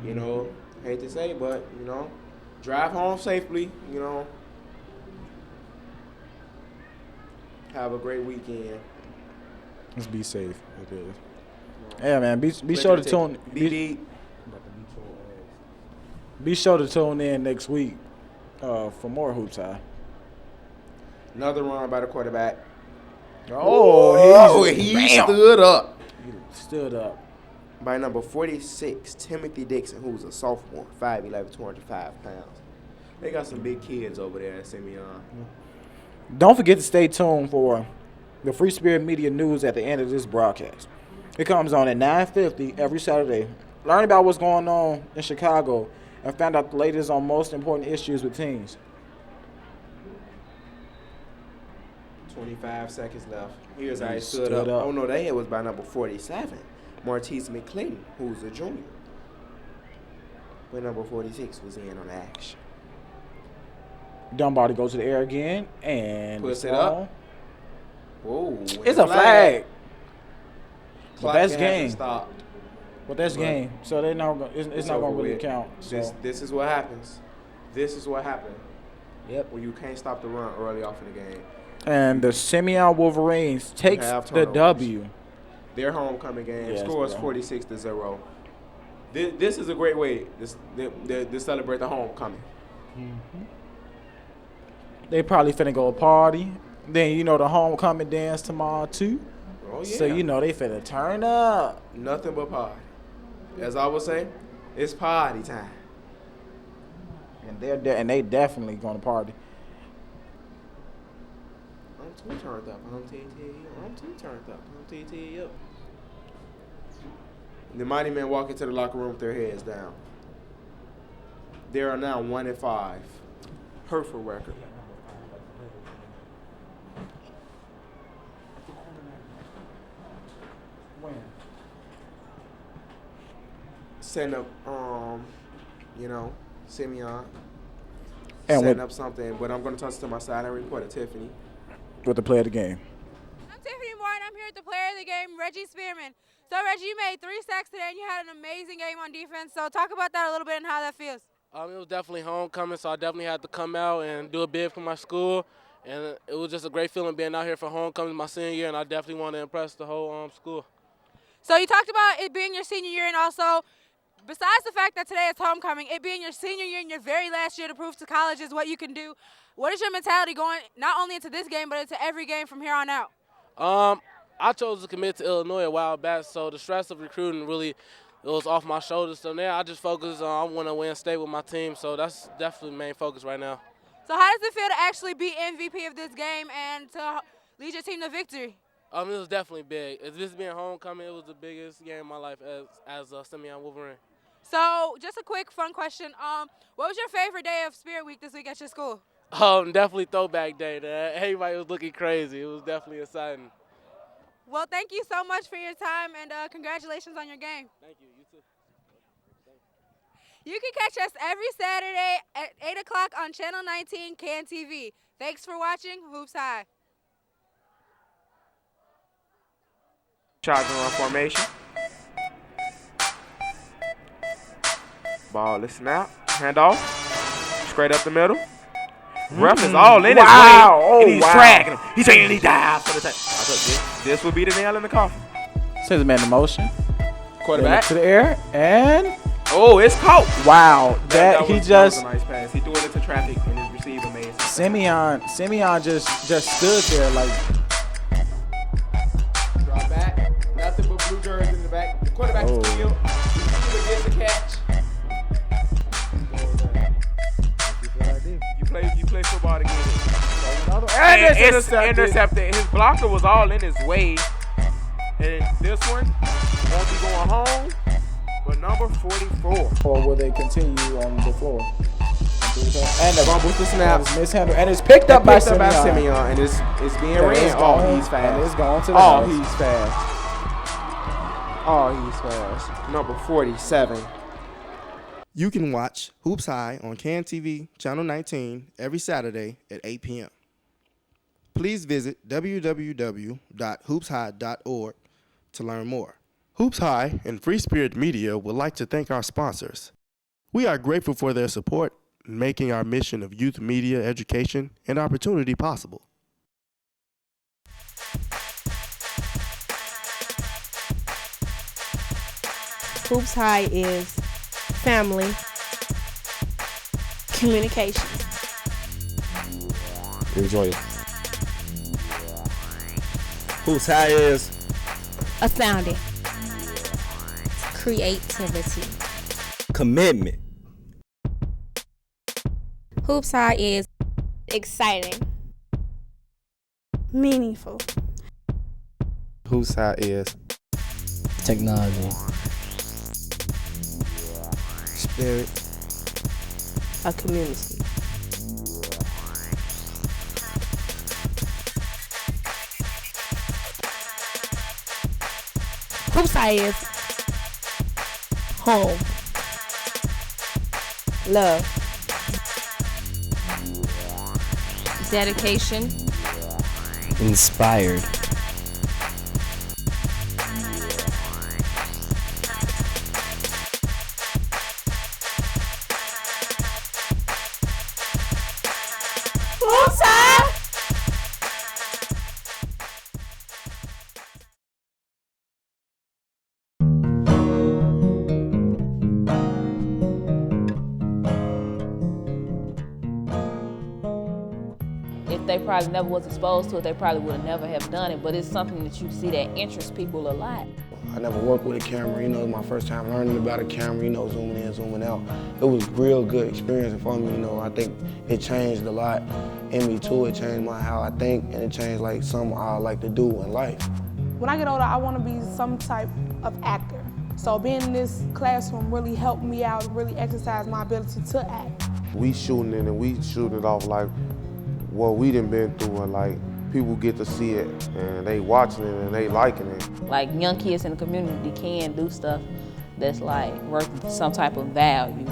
Speaker 4: You know, hate to say, but, you know, drive home safely, you know. Have a great weekend.
Speaker 3: Let's be safe. It is. Yeah, man. Be sure to tune. Be sure to tune in next week for more Hoops High.
Speaker 4: Another run by the quarterback.
Speaker 3: Oh,
Speaker 4: he stood up.
Speaker 3: He stood up.
Speaker 4: By number 46, Timothy Dixon, who's a sophomore, 5'11", 205 pounds. They got some big kids over there at Simeon.
Speaker 3: Don't forget to stay tuned for the Free Spirit Media News at the end of this broadcast. It comes on at 9:50 every Saturday. Learn about what's going on in Chicago and find out the latest on most important issues with teens.
Speaker 4: 25 seconds left. Here's how he stood up. Oh, no, that hit was by number 47, Martise McClinton, who's a junior. But number 46 was in on action.
Speaker 3: Dunbar to go to the air again and
Speaker 4: puts it up. Whoa.
Speaker 3: It's a flag. But
Speaker 4: Clock
Speaker 3: that's
Speaker 4: hasn't
Speaker 3: game.
Speaker 4: stopped.
Speaker 3: But that's game. So they're not gonna, it's not going to really
Speaker 4: with.
Speaker 3: count. So.
Speaker 4: This is what happens. This is what happened.
Speaker 3: Yep.
Speaker 4: When you can't stop the run early off in the game.
Speaker 3: And the Simeon Wolverines takes the W.
Speaker 4: Their homecoming game
Speaker 3: Yes,
Speaker 4: scores
Speaker 3: bro.
Speaker 4: 46-0. This is a great way to celebrate the homecoming.
Speaker 3: Mm-hmm. They probably finna go party. Then, you know, the homecoming dance tomorrow, too.
Speaker 4: Oh, yeah.
Speaker 3: So, you know, they finna turn up.
Speaker 4: Nothing but party. As I would say, it's party time.
Speaker 3: And they definitely gonna party.
Speaker 4: I'm too turned up. I'm too turned up. I'm too up. The Mightymen walk into the locker room with their heads down. They are now 1-5. Hurtful record.
Speaker 3: When?
Speaker 4: Setting up, Simeon.
Speaker 3: And
Speaker 4: Setting
Speaker 3: with-
Speaker 4: up something, but I'm going to toss it to my sideline reporter, Tiffany.
Speaker 3: With the play of the game.
Speaker 2: I'm Tiffany Moore, and I'm here with the player of the game, Reggie Spearman. So, Reggie, you made 3 sacks today, and you had an amazing game on defense. So, talk about that a little bit and how that feels.
Speaker 20: It was definitely homecoming, so I definitely had to come out and do a bid for my school. And it was just a great feeling being out here for homecoming my senior year, and I definitely want to impress the whole school.
Speaker 2: So, you talked about it being your senior year, and also, besides the fact that today is homecoming, it being your senior year and your very last year to prove to colleges what you can do. What is your mentality going not only into this game, but into every game from here on out?
Speaker 20: I chose to commit to Illinois a while back, so the stress of recruiting really it was off my shoulders. So now I just focus on I want to win state with my team, so that's definitely the main focus right now.
Speaker 2: So how does it feel to actually be MVP of this game and to lead your team to victory?
Speaker 20: It was definitely big. If this being homecoming, it was the biggest game of my life as a Simeon Wolverine.
Speaker 2: So just a quick fun question. What was your favorite day of Spirit Week this week at your school?
Speaker 20: Definitely throwback day. Everybody was looking crazy. It was definitely exciting.
Speaker 2: Well, thank you so much for your time, and congratulations on your game.
Speaker 20: Thank you. You too.
Speaker 2: You can catch us every Saturday at 8 o'clock on Channel 19 CAN TV. Thanks for watching Hoops High.
Speaker 4: Shotgun formation. Ball is snap. Handoff. Straight up the middle. Ref is all in his way. And he's dragging him. He's saying he dives for the touch. I thought this would be the nail in the coffin.
Speaker 3: Sends the man in motion.
Speaker 4: Quarterback.
Speaker 3: To the air. And.
Speaker 4: Oh, it's caught.
Speaker 3: Wow. That
Speaker 4: was a nice pass. He threw it into traffic and his receiver made
Speaker 3: Simeon just stood there like.
Speaker 4: Drop back. Nothing but blue jersey in the back. The quarterback is field. He gets the catch. You play football to get it. And it's intercepted. His blocker was all in his way. And this one won't be going home. But number 44.
Speaker 3: Or will they continue on the floor? And the
Speaker 4: fumble to snap.
Speaker 3: Mishandled. And it's picked up by Simeon.
Speaker 4: And it's being ran. Oh, he's fast.
Speaker 3: And it's going to the
Speaker 4: house. He's fast. Oh, he's fast. Number 47.
Speaker 1: You can watch Hoops High on CAN TV, Channel 19, every Saturday at 8 p.m. Please visit www.hoopshigh.org to learn more. Hoops High and Free Spirit Media would like to thank our sponsors. We are grateful for their support in making our mission of youth media education and opportunity possible.
Speaker 11: Hoops High is family, communication.
Speaker 16: Enjoy it.
Speaker 6: Hoops High is
Speaker 11: astounding, creativity,
Speaker 6: commitment.
Speaker 11: Hoops High is exciting, meaningful.
Speaker 6: Hoops High is technology, spirit,
Speaker 11: a community. Hoops High is home, love,
Speaker 21: dedication,
Speaker 22: inspired,
Speaker 23: If they probably never was exposed to it, they probably would have never have done it, but it's something that you see that interests people a lot.
Speaker 24: I never worked with a camera, it was my first time learning about a camera, zooming in, zooming out. It was a real good experience for me, I think it changed a lot in me too. It changed how I think, and it changed like something I like to do in life.
Speaker 25: When I get older, I want to be some type of actor. So being in this classroom really helped me out, really exercise my ability to act.
Speaker 26: We shooting it and we shooting it off like what we done been through, and like people get to see it and they watching it and they liking it.
Speaker 23: Like young kids in the community can do stuff that's like worth some type of value.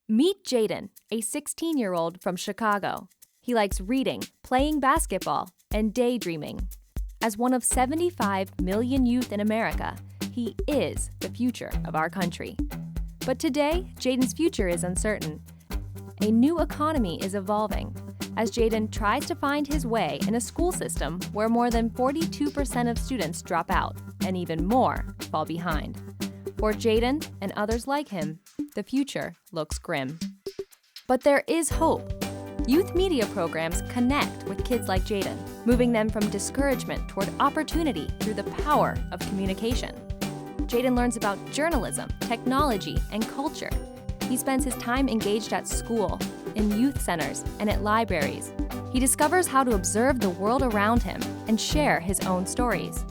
Speaker 27: Meet Jaden, a 16-year-old from Chicago. He likes reading, playing basketball, and daydreaming. As one of 75 million youth in America, he is the future of our country. But today, Jaden's future is uncertain. A new economy is evolving as Jaden tries to find his way in a school system where more than 42% of students drop out and even more fall behind. For Jaden and others like him, the future looks grim. But there is hope. Youth media programs connect with kids like Jaden, moving them from discouragement toward opportunity through the power of communication. Jaden learns about journalism, technology, and culture. He spends his time engaged at school, in youth centers, and at libraries. He discovers how to observe the world around him and share his own stories.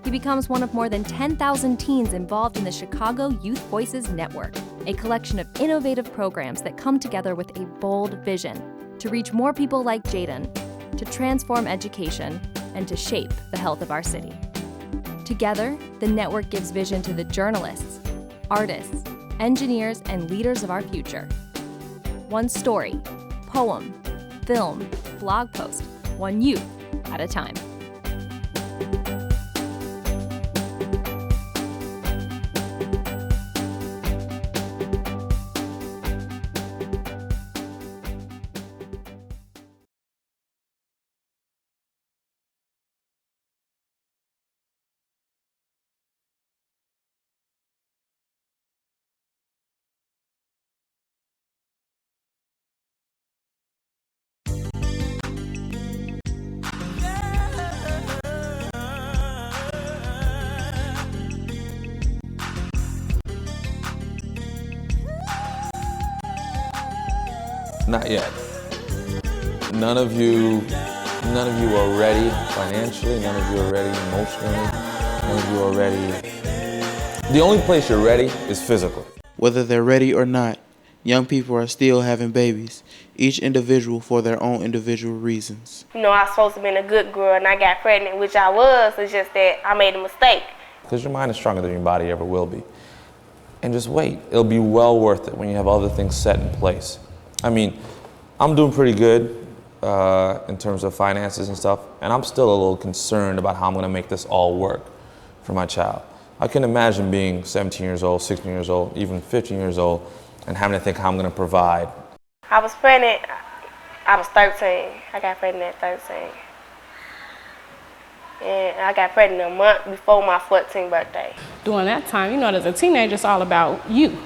Speaker 27: He becomes one of more than 10,000 teens involved in the Chicago Youth Voices Network, a collection of innovative programs that come together with a bold vision to reach more people like Jaden, to transform education, and to shape the health of our city. Together, the network gives vision to the journalists, artists, engineers, and leaders of our future. One story, poem, film, blog post, one youth at a time.
Speaker 28: Not yet. None of you are ready financially, none of you are ready emotionally, none of you are ready. The only place you're ready is physically.
Speaker 29: Whether they're ready or not, young people are still having babies, each individual for their own individual reasons.
Speaker 11: I was supposed to be a good girl and I got pregnant, which I was. It's just that I made a mistake.
Speaker 28: Because your mind is stronger than your body ever will be. And just wait. It'll be well worth it when you have other things set in place. I mean, I'm doing pretty good in terms of finances and stuff, and I'm still a little concerned about how I'm going to make this all work for my child. I can imagine being 17 years old, 16 years old, even 15 years old, and having to think how I'm going to provide.
Speaker 11: I was pregnant. I was 13. I got pregnant at 13. And I got pregnant a month before my 14th birthday.
Speaker 30: During that time, as a teenager, it's all about you.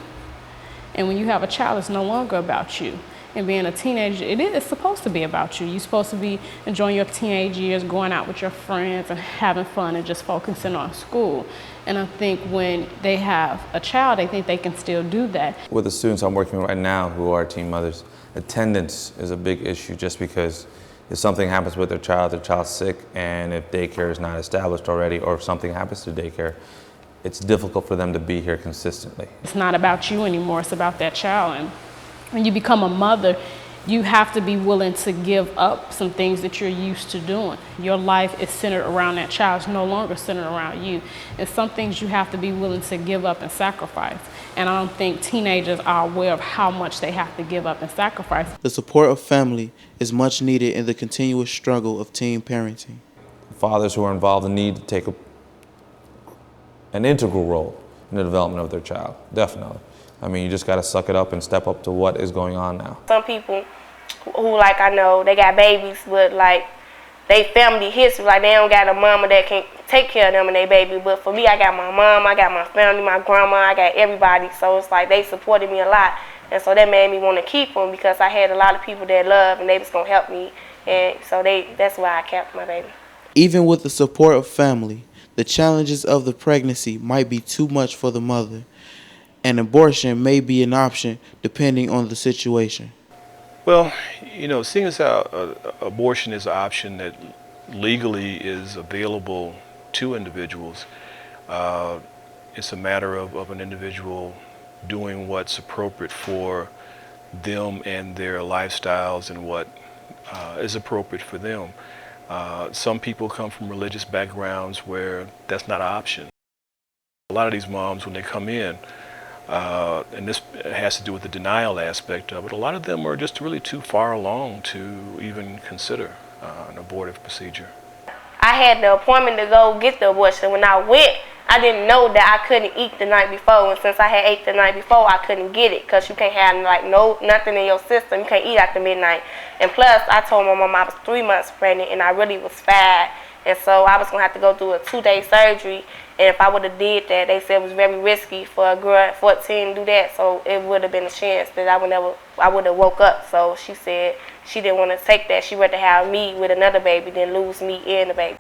Speaker 30: And when you have a child, it's no longer about you. And being a teenager, it is supposed to be about you. You're supposed to be enjoying your teenage years, going out with your friends and having fun and just focusing on school. And I think when they have a child, they think they can still do that.
Speaker 28: With the students I'm working with right now who are teen mothers, attendance is a big issue just because if something happens with their child's sick, and if daycare is not established already, or if something happens to daycare, it's difficult for them to be here consistently.
Speaker 30: It's not about you anymore, it's about that child. And when you become a mother, you have to be willing to give up some things that you're used to doing. Your life is centered around that child. It's no longer centered around you. And some things you have to be willing to give up and sacrifice. And I don't think teenagers are aware of how much they have to give up and sacrifice.
Speaker 29: The support of family is much needed in the continuous struggle of teen parenting.
Speaker 28: Fathers who are involved need to take an integral role in the development of their child, definitely. I mean, you just got to suck it up and step up to what is going on now.
Speaker 11: Some people who, like, I know, they got babies, but, like, they family history, like, they don't got a mama that can take care of them and their baby. But for me, I got my mom, I got my family, my grandma, I got everybody. So it's like they supported me a lot. And so that made me want to keep them because I had a lot of people that love and they was going to help me. And so that's why I kept my baby.
Speaker 29: Even with the support of family, the challenges of the pregnancy might be too much for the mother. And abortion may be an option depending on the situation.
Speaker 5: Well, you know, seeing as how abortion is an option that legally is available to individuals, it's a matter of an individual doing what's appropriate for them and their lifestyles and what is appropriate for them. Some people come from religious backgrounds where that's not an option. A lot of these moms, when they come in, and this has to do with the denial aspect of it, a lot of them are just really too far along to even consider an abortive procedure.
Speaker 11: I had the appointment to go get the abortion. When I went, I didn't know that I couldn't eat the night before. And since I had ate the night before, I couldn't get it because you can't have like nothing in your system. You can't eat after midnight. And plus, I told my mom I was 3 months pregnant and I really was fat. And so I was going to have to go through a 2-day surgery. And if I would have did that, they said it was very risky for a girl at 14 to do that. So it would have been a chance that I would have woke up. So she said she didn't want to take that. She'd rather have me with another baby than lose me and the baby.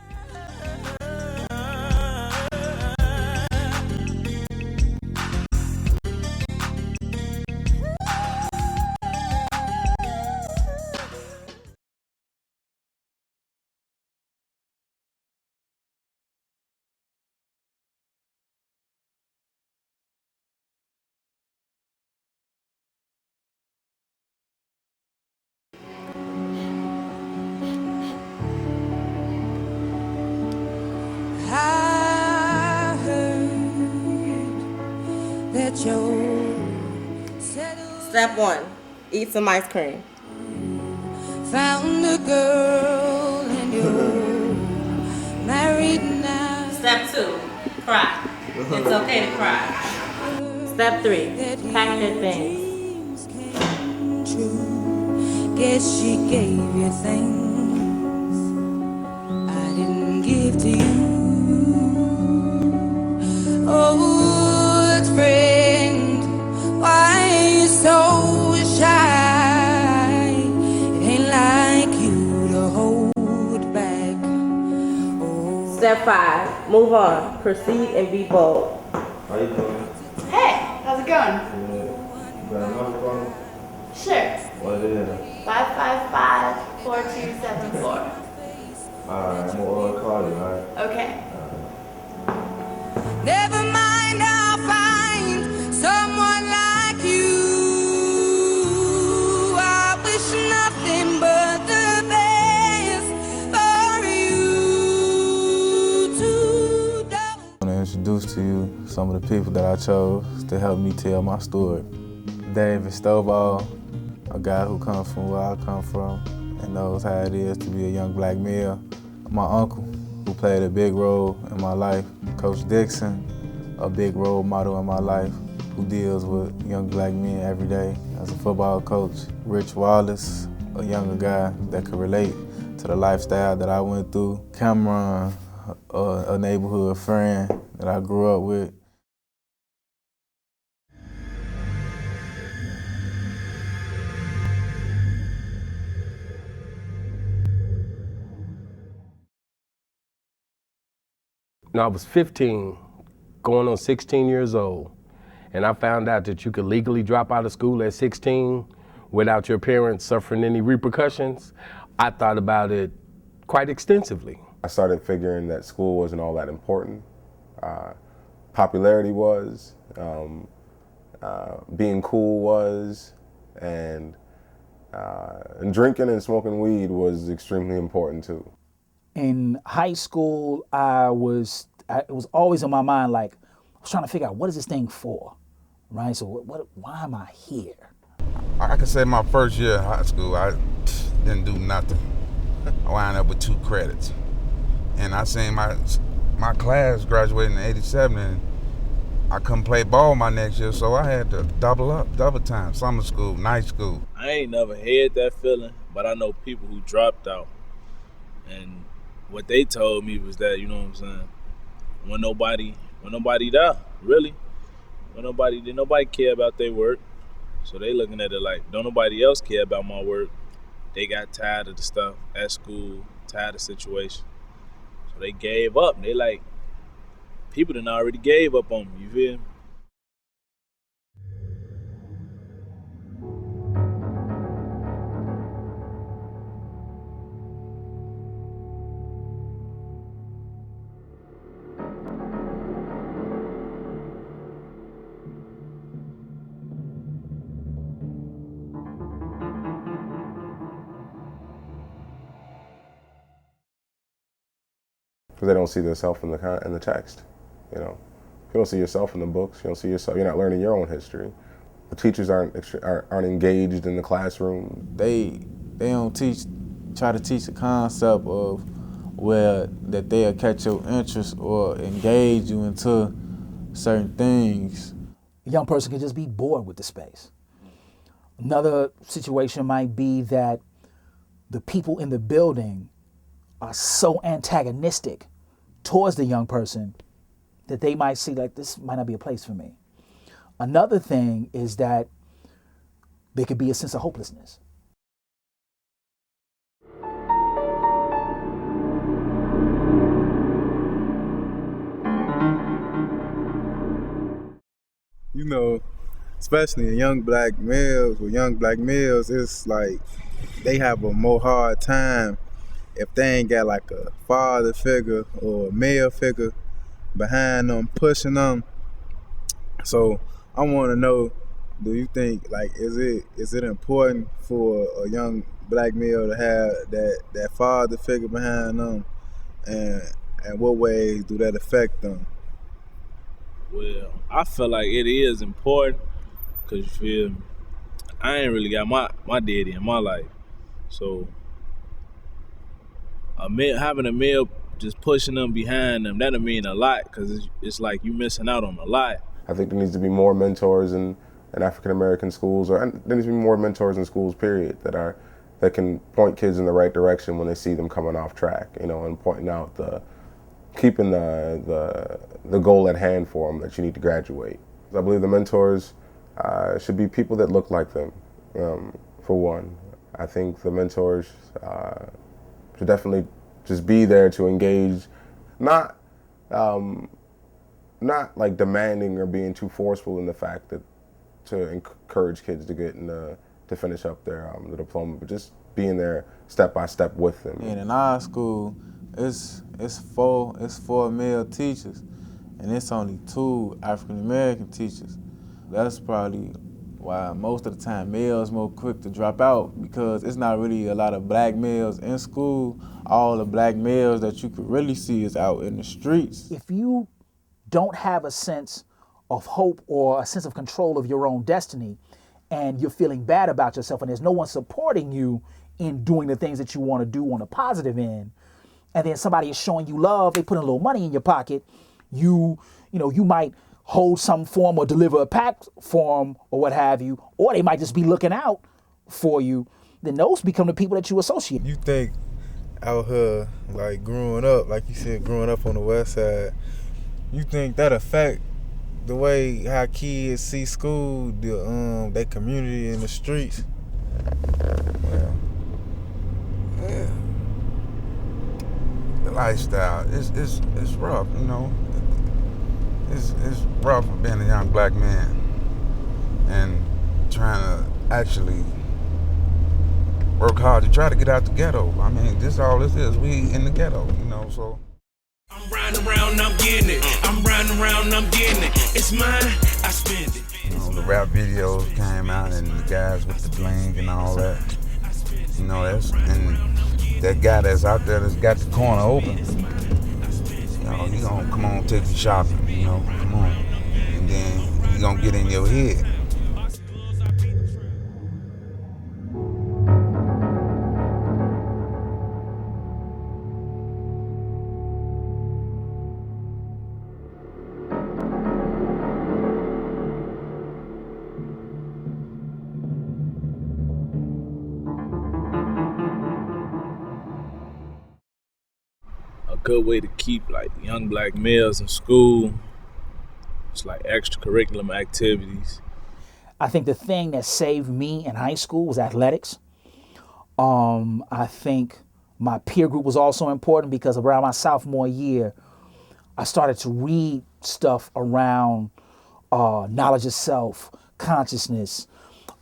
Speaker 9: Step 1, eat some ice cream.
Speaker 10: Found a girl and you're married now.
Speaker 9: Step 2, cry. It's okay to cry. Step 3, pack your things.
Speaker 10: Guess she gave you things I didn't give to you. Oh, friend, why are you so shy? It ain't like you to hold back. Oh.
Speaker 9: Step 5, move on. Proceed and be bold.
Speaker 6: How you doing?
Speaker 12: Hey, how's it going?
Speaker 6: You got a number for me?
Speaker 12: Sure.
Speaker 6: What is it?
Speaker 12: 555-4274.
Speaker 6: Alright, I'm gonna call you, alright?
Speaker 12: Okay.
Speaker 10: Never mind, I'll find someone like you. I wish nothing but the best for you to know.
Speaker 13: I want to introduce to you some of the people that I chose to help me tell my story. David Stovall, a guy who comes from where I come from and knows how it is to be a young black male. My uncle, who played a big role in my life. Coach Dixon, a big role model in my life, who deals with young black men every day as a football coach. Rich Wallace, a younger guy that could relate to the lifestyle that I went through. Cameron, a neighborhood friend that I grew up with.
Speaker 14: I was 15, going on 16 years old, and I found out that you could legally drop out of school at 16 without your parents suffering any repercussions. I thought about it quite extensively.
Speaker 26: I started figuring that school wasn't all that important. Popularity was, being cool was, and
Speaker 2: And drinking and smoking weed was extremely important too.
Speaker 3: In high school, it was always in my mind, like, I was trying to figure out, what is this thing for, right? So why am I here?
Speaker 7: I can say my first year of high school, I didn't do nothing. I wound up with 2 credits. And I seen my class graduating in 87, and I couldn't play ball my next year, so I had to double time, summer school, night school.
Speaker 8: I ain't never had that feeling, but I know people who dropped out. And what they told me was that, you know what I'm saying, when nobody there, really. Did nobody care about their work. So they looking at it like, don't nobody else care about my work. They got tired of the stuff at school, tired of the situation. So they gave up. They like, people done already gave up on me, you feel me?
Speaker 2: Because they don't see themselves in the text, you know. You don't see yourself in the books. You don't see yourself. You're not learning your own history. The teachers aren't engaged in the classroom.
Speaker 13: They don't try to teach the concept of that they'll catch your interest or engage you into certain things.
Speaker 3: A young person can just be bored with the space. Another situation might be that the people in the building are so antagonistic towards the young person that they might see like, this might not be a place for me. Another thing is that there could be a sense of hopelessness.
Speaker 13: You know, especially in young black males, it's like they have a more hard time if they ain't got like a father figure or a male figure behind them, pushing them. So I want to know, do you think, like, is it important for a young black male to have that father figure behind them, and what ways do that affect them?
Speaker 8: Well, I feel like it is important, because you feel me, I ain't really got my daddy in my life. So having a male just pushing them behind them, that'll mean a lot, because it's like you missing out on a lot.
Speaker 2: I think there needs to be more mentors in African American schools, and there needs to be more mentors in schools, period, that can point kids in the right direction when they see them coming off track, you know, and pointing out keeping the goal at hand for them, that you need to graduate. I believe the mentors should be people that look like them, for one. I think the mentors should definitely just be there to engage, not like demanding or being too forceful in the fact that to encourage kids to get to finish up their diploma, but just being there step by step with them.
Speaker 13: And in our school, it's four male teachers, and it's only 2 African American teachers. That's probably why most of the time males more quick to drop out, because it's not really a lot of black males in school. All the black males that you could really see is out in the streets.
Speaker 3: If you don't have a sense of hope or a sense of control of your own destiny, and you're feeling bad about yourself, and there's no one supporting you in doing the things that you want to do on a positive end, and then somebody is showing you love, they put a little money in your pocket, you might hold some form or deliver a pack form or what have you, or they might just be looking out for you, then those become the people that you associate.
Speaker 13: You think out here, like growing up, like you said, growing up on the west side, you think that affect the way how kids see school, their community in the streets?
Speaker 7: Well, yeah. The lifestyle, it's rough, you know. It's rough being a young black man and trying to actually work hard to try to get out the ghetto. I mean, all this is, we in the ghetto, you know, so.
Speaker 15: I'm riding around, I'm getting it. I'm riding around, I'm getting it. It's mine, I spend it.
Speaker 7: You know, the rap videos came out and the guys with the bling and all that. You know, and that guy that's out there that's got the corner open, you know, he gonna come on, take you shopping, you know, come on. And then he gonna get in your head.
Speaker 8: A good way to keep like young black males in school, it's like extracurricular activities.
Speaker 1: I think the thing that saved me in high school was athletics. I think my peer group was also important because around my sophomore year, I started to read stuff around knowledge of self, consciousness,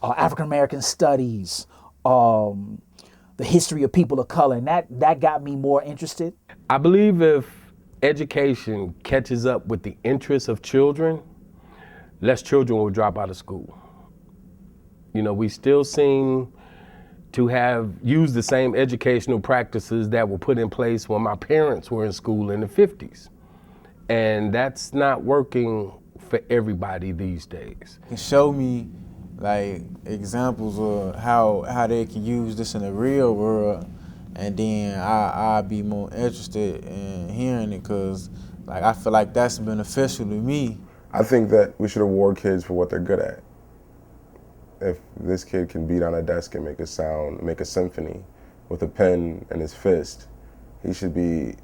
Speaker 1: African American studies, the history of people of color, and that got me more interested.
Speaker 14: I believe if education catches up with the interests of children, less children will drop out of school. You know, we still seem to have used the same educational practices that were put in place when my parents were in school in the 50s. And that's not working for everybody these days.
Speaker 13: Can show me like examples of how they can use this in the real world, and then I'd be more interested in hearing it, because like I feel like that's beneficial to me.
Speaker 2: I think that we should award kids for what they're good at. If this kid can beat on a desk and make a sound, make a symphony with a pen and his fist, he should be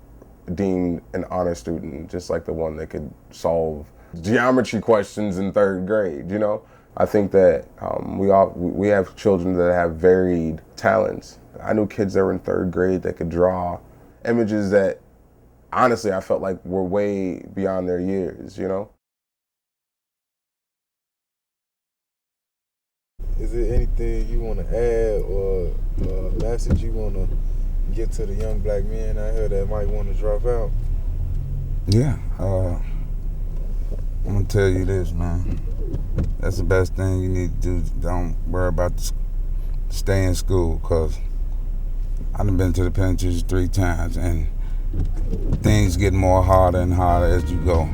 Speaker 2: deemed an honor student, just like the one that could solve geometry questions in 3rd grade, you know? I think that we have children that have varied talents. I knew kids that were in 3rd grade that could draw images that, honestly, I felt like were way beyond their years, you know?
Speaker 13: Is there anything you want to add or a message you want to get to the young black men out here that might want to drop out?
Speaker 7: Yeah, I'm gonna tell you this, man. That's the best thing you need to do. Don't worry about stay in school, because I've been to the penitentiary 3 times, and things get more harder and harder as you go.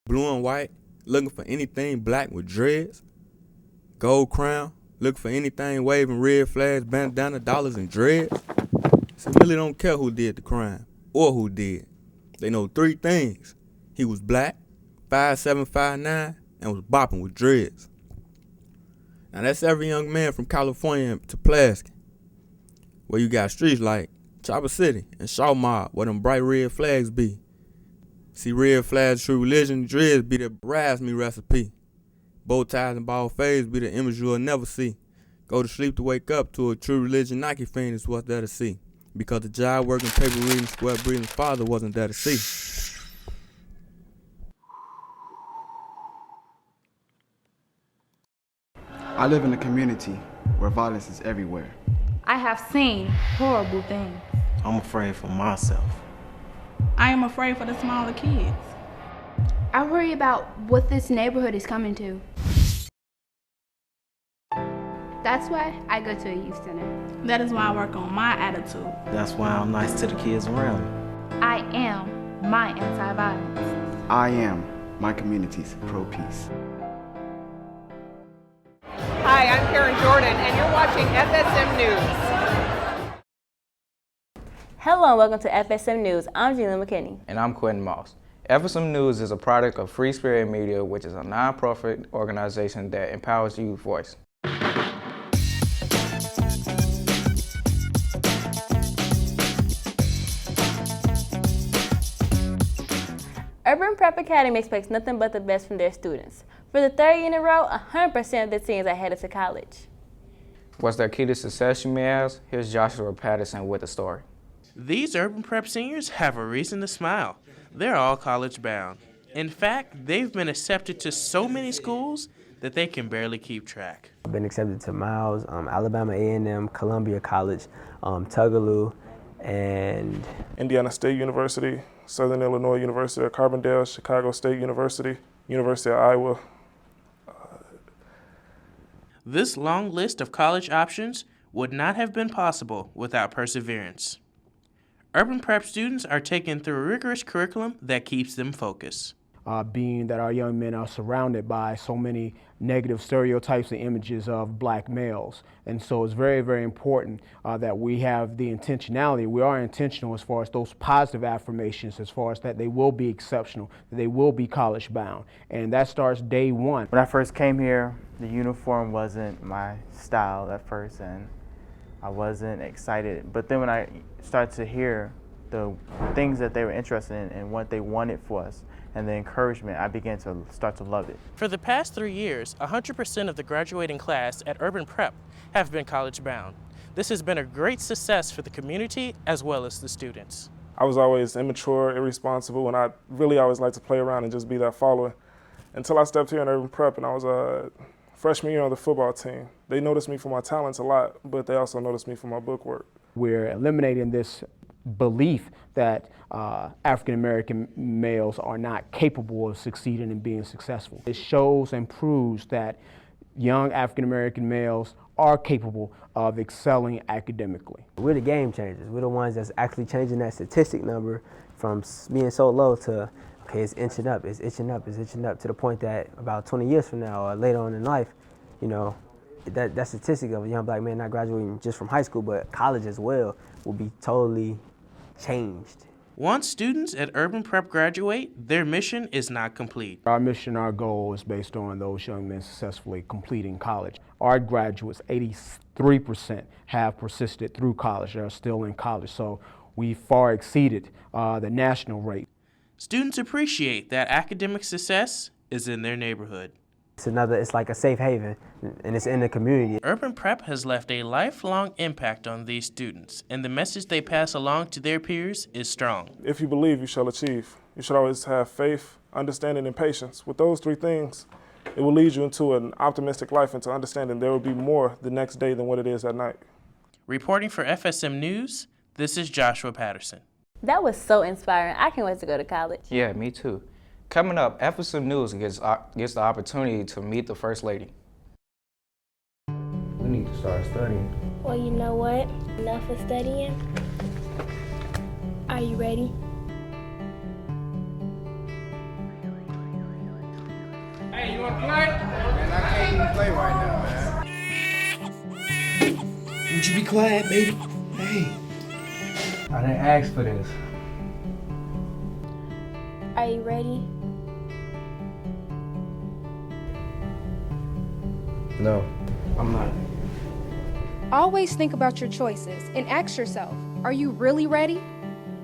Speaker 4: Blue and white, looking for anything black with dreads. Gold crown, looking for anything waving red flags, bandana, dollars, and dreads. So really don't care who did the crime or who did. They know 3 things. He was black, 5'7", 5'9", and was bopping with dreads. Now that's every young man from California to Pulaski, where you got streets like Chopper City and Shaw Mob, where them bright red flags be. See, red flags, true religion, dreads be the rise me recipe. Bow ties and bald fades be the image you'll never see. Go to sleep to wake up to a true religion Nike fiend is what's there to see. Because the job working, paper reading, square breathing father wasn't there to see.
Speaker 16: I live in a community where violence is everywhere.
Speaker 12: I have seen horrible things.
Speaker 6: I'm afraid for myself.
Speaker 30: I am afraid for the smaller kids.
Speaker 12: I worry about what this neighborhood is coming to. That's why I go to a youth center.
Speaker 30: That is why I work on my attitude.
Speaker 6: That's why I'm nice to the kids around me.
Speaker 12: I am my anti-violence.
Speaker 16: I am my community's pro-peace.
Speaker 17: Hi, I'm Karen Jordan, and you're watching FSM News.
Speaker 9: Hello and welcome to FSM News. I'm Jalen McKinney.
Speaker 18: And I'm Quentin Moss. FSM News is a product of Free Spirit Media, which is a non-profit organization that empowers youth voice.
Speaker 9: Urban Prep Academy expects nothing but the best from their students. For the third year in a row, 100% of the teams are headed to college.
Speaker 18: What's their key to success, you may ask? Here's Joshua Patterson with the story.
Speaker 19: These urban prep seniors have a reason to smile. They're all college bound. In fact, they've been accepted to so many schools that they can barely keep track.
Speaker 6: I've been accepted to Miles, Alabama A&M, Columbia College, Tougaloo, and
Speaker 20: Indiana State University, Southern Illinois University at Carbondale, Chicago State University, University of Iowa.
Speaker 19: This long list of college options would not have been possible without perseverance. Urban prep students are taken through a rigorous curriculum that keeps them focused.
Speaker 21: Being that our young men are surrounded by so many negative stereotypes and images of black males. And so it's very, very important that we have the intentionality. We are intentional as far as those positive affirmations, as far as that they will be exceptional, that they will be college bound. And that starts day one.
Speaker 22: When I first came here, the uniform wasn't my style at first, and I wasn't excited. But then when I started to hear the things that they were interested in and what they wanted for us, and the encouragement, I began to start to love it.
Speaker 19: For the past 3 years, 100% of the graduating class at Urban Prep have been college bound. This has been a great success for the community as well as the students.
Speaker 20: I was always immature, irresponsible, and I really always liked to play around and just be that follower. Until I stepped here in Urban Prep and I was freshman year on the football team. They noticed me for my talents a lot, but they also noticed me for my book work.
Speaker 21: We're eliminating this belief that African-American males are not capable of succeeding and being successful. It shows and proves that young African-American males are capable of excelling academically.
Speaker 6: We're the game changers. We're the ones that's actually changing that statistic number from being so low to, okay, it's inching up, it's itching up, it's itching up, to the point that about 20 years from now or later on in life, you know, that statistic of a young black man not graduating just from high school, but college as well, will be totally changed.
Speaker 19: Once students at Urban Prep graduate, their mission is not complete.
Speaker 21: Our mission, our goal is based on those young men successfully completing college. Our graduates, 83% have persisted through college. They're still in college, so we far exceeded the national rate.
Speaker 19: Students appreciate that academic success is in their neighborhood.
Speaker 6: It's like a safe haven, and it's in the community.
Speaker 19: Urban Prep has left a lifelong impact on these students, and the message they pass along to their peers is strong.
Speaker 20: If you believe, you shall achieve. You should always have faith, understanding, and patience. With those three things, it will lead you into an optimistic life, into understanding there will be more the next day than what it is at night.
Speaker 19: Reporting for FSM News, this is Joshua Patterson.
Speaker 9: That was so inspiring. I can't wait to go to college.
Speaker 18: Yeah, me too. Coming up, FSM News gets the opportunity to meet the First Lady.
Speaker 6: We need to start studying.
Speaker 23: Well, you know what? Enough of studying. Are you ready?
Speaker 3: Hey, you wanna play? Man, I can't even play right now, man.
Speaker 6: Would you be quiet, baby? Hey. I didn't ask for this.
Speaker 23: Are you ready?
Speaker 6: No, I'm not.
Speaker 12: Always think about your choices and ask yourself, are you really ready?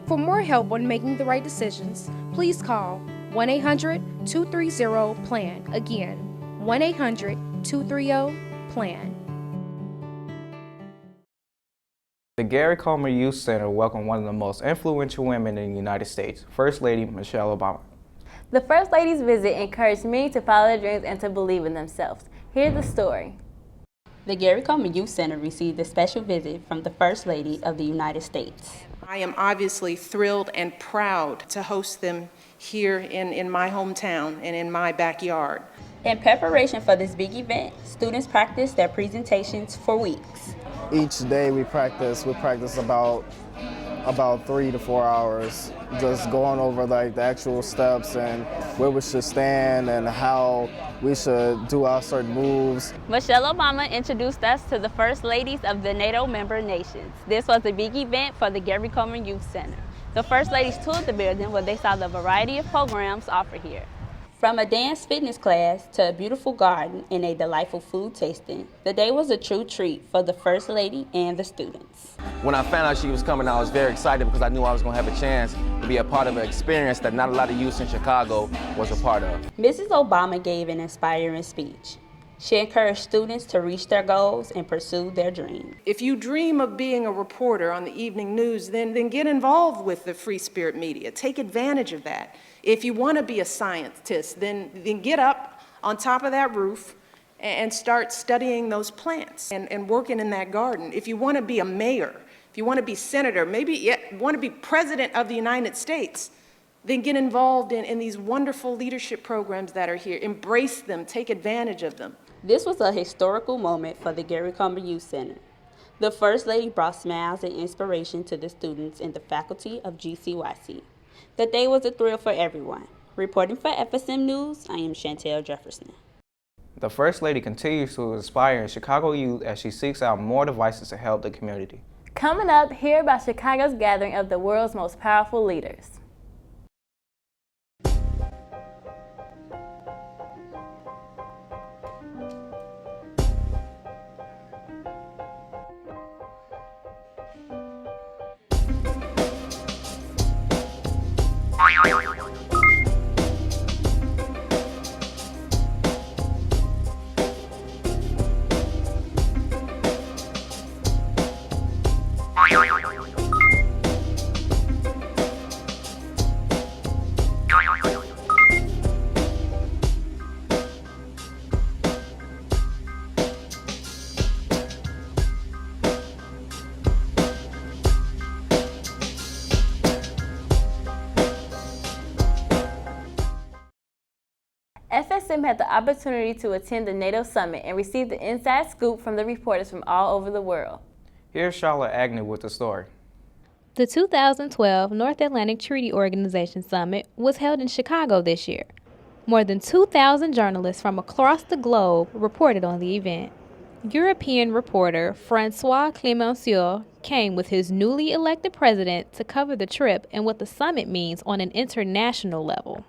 Speaker 12: For more help on making the right decisions, please call 1-800-230-PLAN. Again, 1-800-230-PLAN.
Speaker 18: The Gary Coleman Youth Center welcomed one of the most influential women in the United States, First Lady Michelle Obama.
Speaker 9: The First Lady's visit encouraged many to follow their dreams and to believe in themselves. Here's the story.
Speaker 24: The Gary Coleman Youth Center received a special visit from the First Lady of the United States.
Speaker 17: I am obviously thrilled and proud to host them here in my hometown and in my backyard.
Speaker 24: In preparation for this big event, students practiced their presentations for weeks.
Speaker 25: Each day we practice about 3 to 4 hours, just going over like the actual steps and where we should stand and how we should do our certain moves.
Speaker 24: Michelle Obama introduced us to the First Ladies of the NATO member nations. This was a big event for the Gary Coleman Youth Center. The First Ladies toured the building where they saw the variety of programs offered here. From a dance fitness class to a beautiful garden and a delightful food tasting, the day was a true treat for the First Lady and the students.
Speaker 1: When I found out she was coming, I was very excited because I knew I was going to have a chance to be a part of an experience that not a lot of youth in Chicago was a part of.
Speaker 24: Mrs. Obama gave an inspiring speech. She encouraged students to reach their goals and pursue their dreams.
Speaker 17: If you dream of being a reporter on the evening news, then get involved with the free spirit media. Take advantage of that. If you want to be a scientist, then get up on top of that roof and start studying those plants and working in that garden. If you want to be a mayor, if you want to be senator, maybe you want to be president of the United States, then get involved in these wonderful leadership programs that are here. Embrace them, take advantage of them.
Speaker 24: This was a historical moment for the Gary Comer Youth Center. The First Lady brought smiles and inspiration to the students and the faculty of GCYC. The day was a thrill for everyone. Reporting for FSM News, I am Chantel Jefferson.
Speaker 18: The First Lady continues to inspire Chicago youth as she seeks out more devices to help the community.
Speaker 24: Coming up, hear about Chicago's gathering of the world's most powerful leaders. FSM had the opportunity to attend the NATO Summit and receive the inside scoop from the reporters from all over the world.
Speaker 18: Here's Charlotte Agnew with the story.
Speaker 5: The 2012 North Atlantic Treaty Organization Summit was held in Chicago this year. More than 2,000 journalists from across the globe reported on the event. European reporter Francois Clemenceau came with his newly elected president to cover the trip and what the summit means on an international level.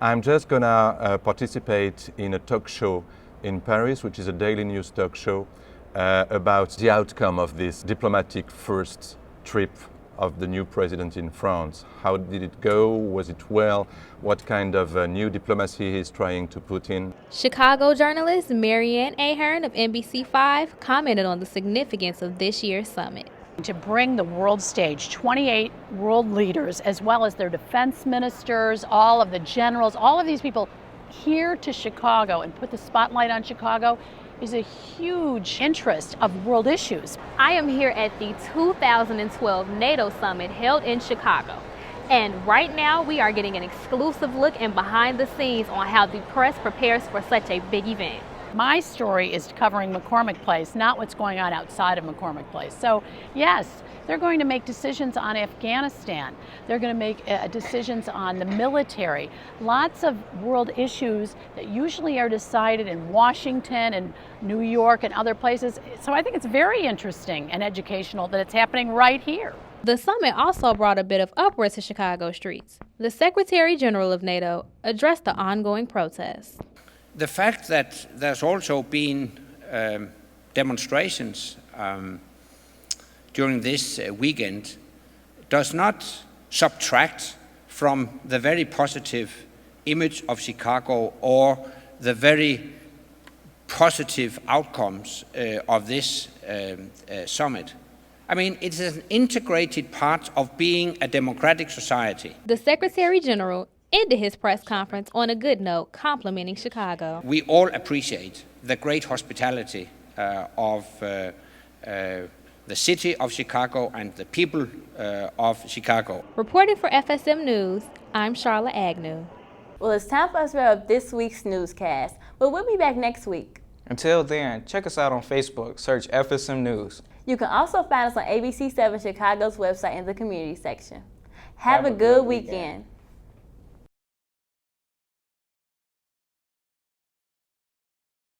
Speaker 8: I'm just going to participate in a talk show in Paris, which is a daily news talk show about the outcome of this diplomatic first trip of the new president in France. How did it go? Was it well? What kind of new diplomacy he's trying to put in?
Speaker 5: Chicago journalist Marianne Ahern of NBC5 commented on the significance of this year's summit.
Speaker 10: To bring the world stage, 28 world leaders, as well as their defense ministers, all of the generals, all of these people here to Chicago and put the spotlight on Chicago is a huge interest of world issues.
Speaker 5: I am here at the 2012 NATO Summit held in Chicago. And right now we are getting an exclusive look and behind the scenes on how the press prepares for such a big event.
Speaker 10: My story is covering McCormick Place, not what's going on outside of McCormick Place. So yes, they're going to make decisions on Afghanistan. They're going to make decisions on the military. Lots of world issues that usually are decided in Washington and New York and other places. So I think it's very interesting and educational that it's happening right here.
Speaker 5: The summit also brought a bit of uproar to Chicago streets. The Secretary General of NATO addressed the ongoing protests.
Speaker 11: The fact that there's also been demonstrations during this weekend does not subtract from the very positive image of Chicago or the very positive outcomes of this summit. I mean, it's an integrated part of being a democratic society.
Speaker 5: The Secretary General ended his press conference on a good note, complimenting Chicago.
Speaker 11: We all appreciate the great hospitality of the city of Chicago and the people of Chicago.
Speaker 5: Reporting for FSM News, I'm Charlotte Agnew.
Speaker 24: Well, it's time for us to wrap up this week's newscast, but we'll be back next week.
Speaker 18: Until then, check us out on Facebook, search FSM News.
Speaker 24: You can also find us on ABC7 Chicago's website in the community section. Have a good weekend.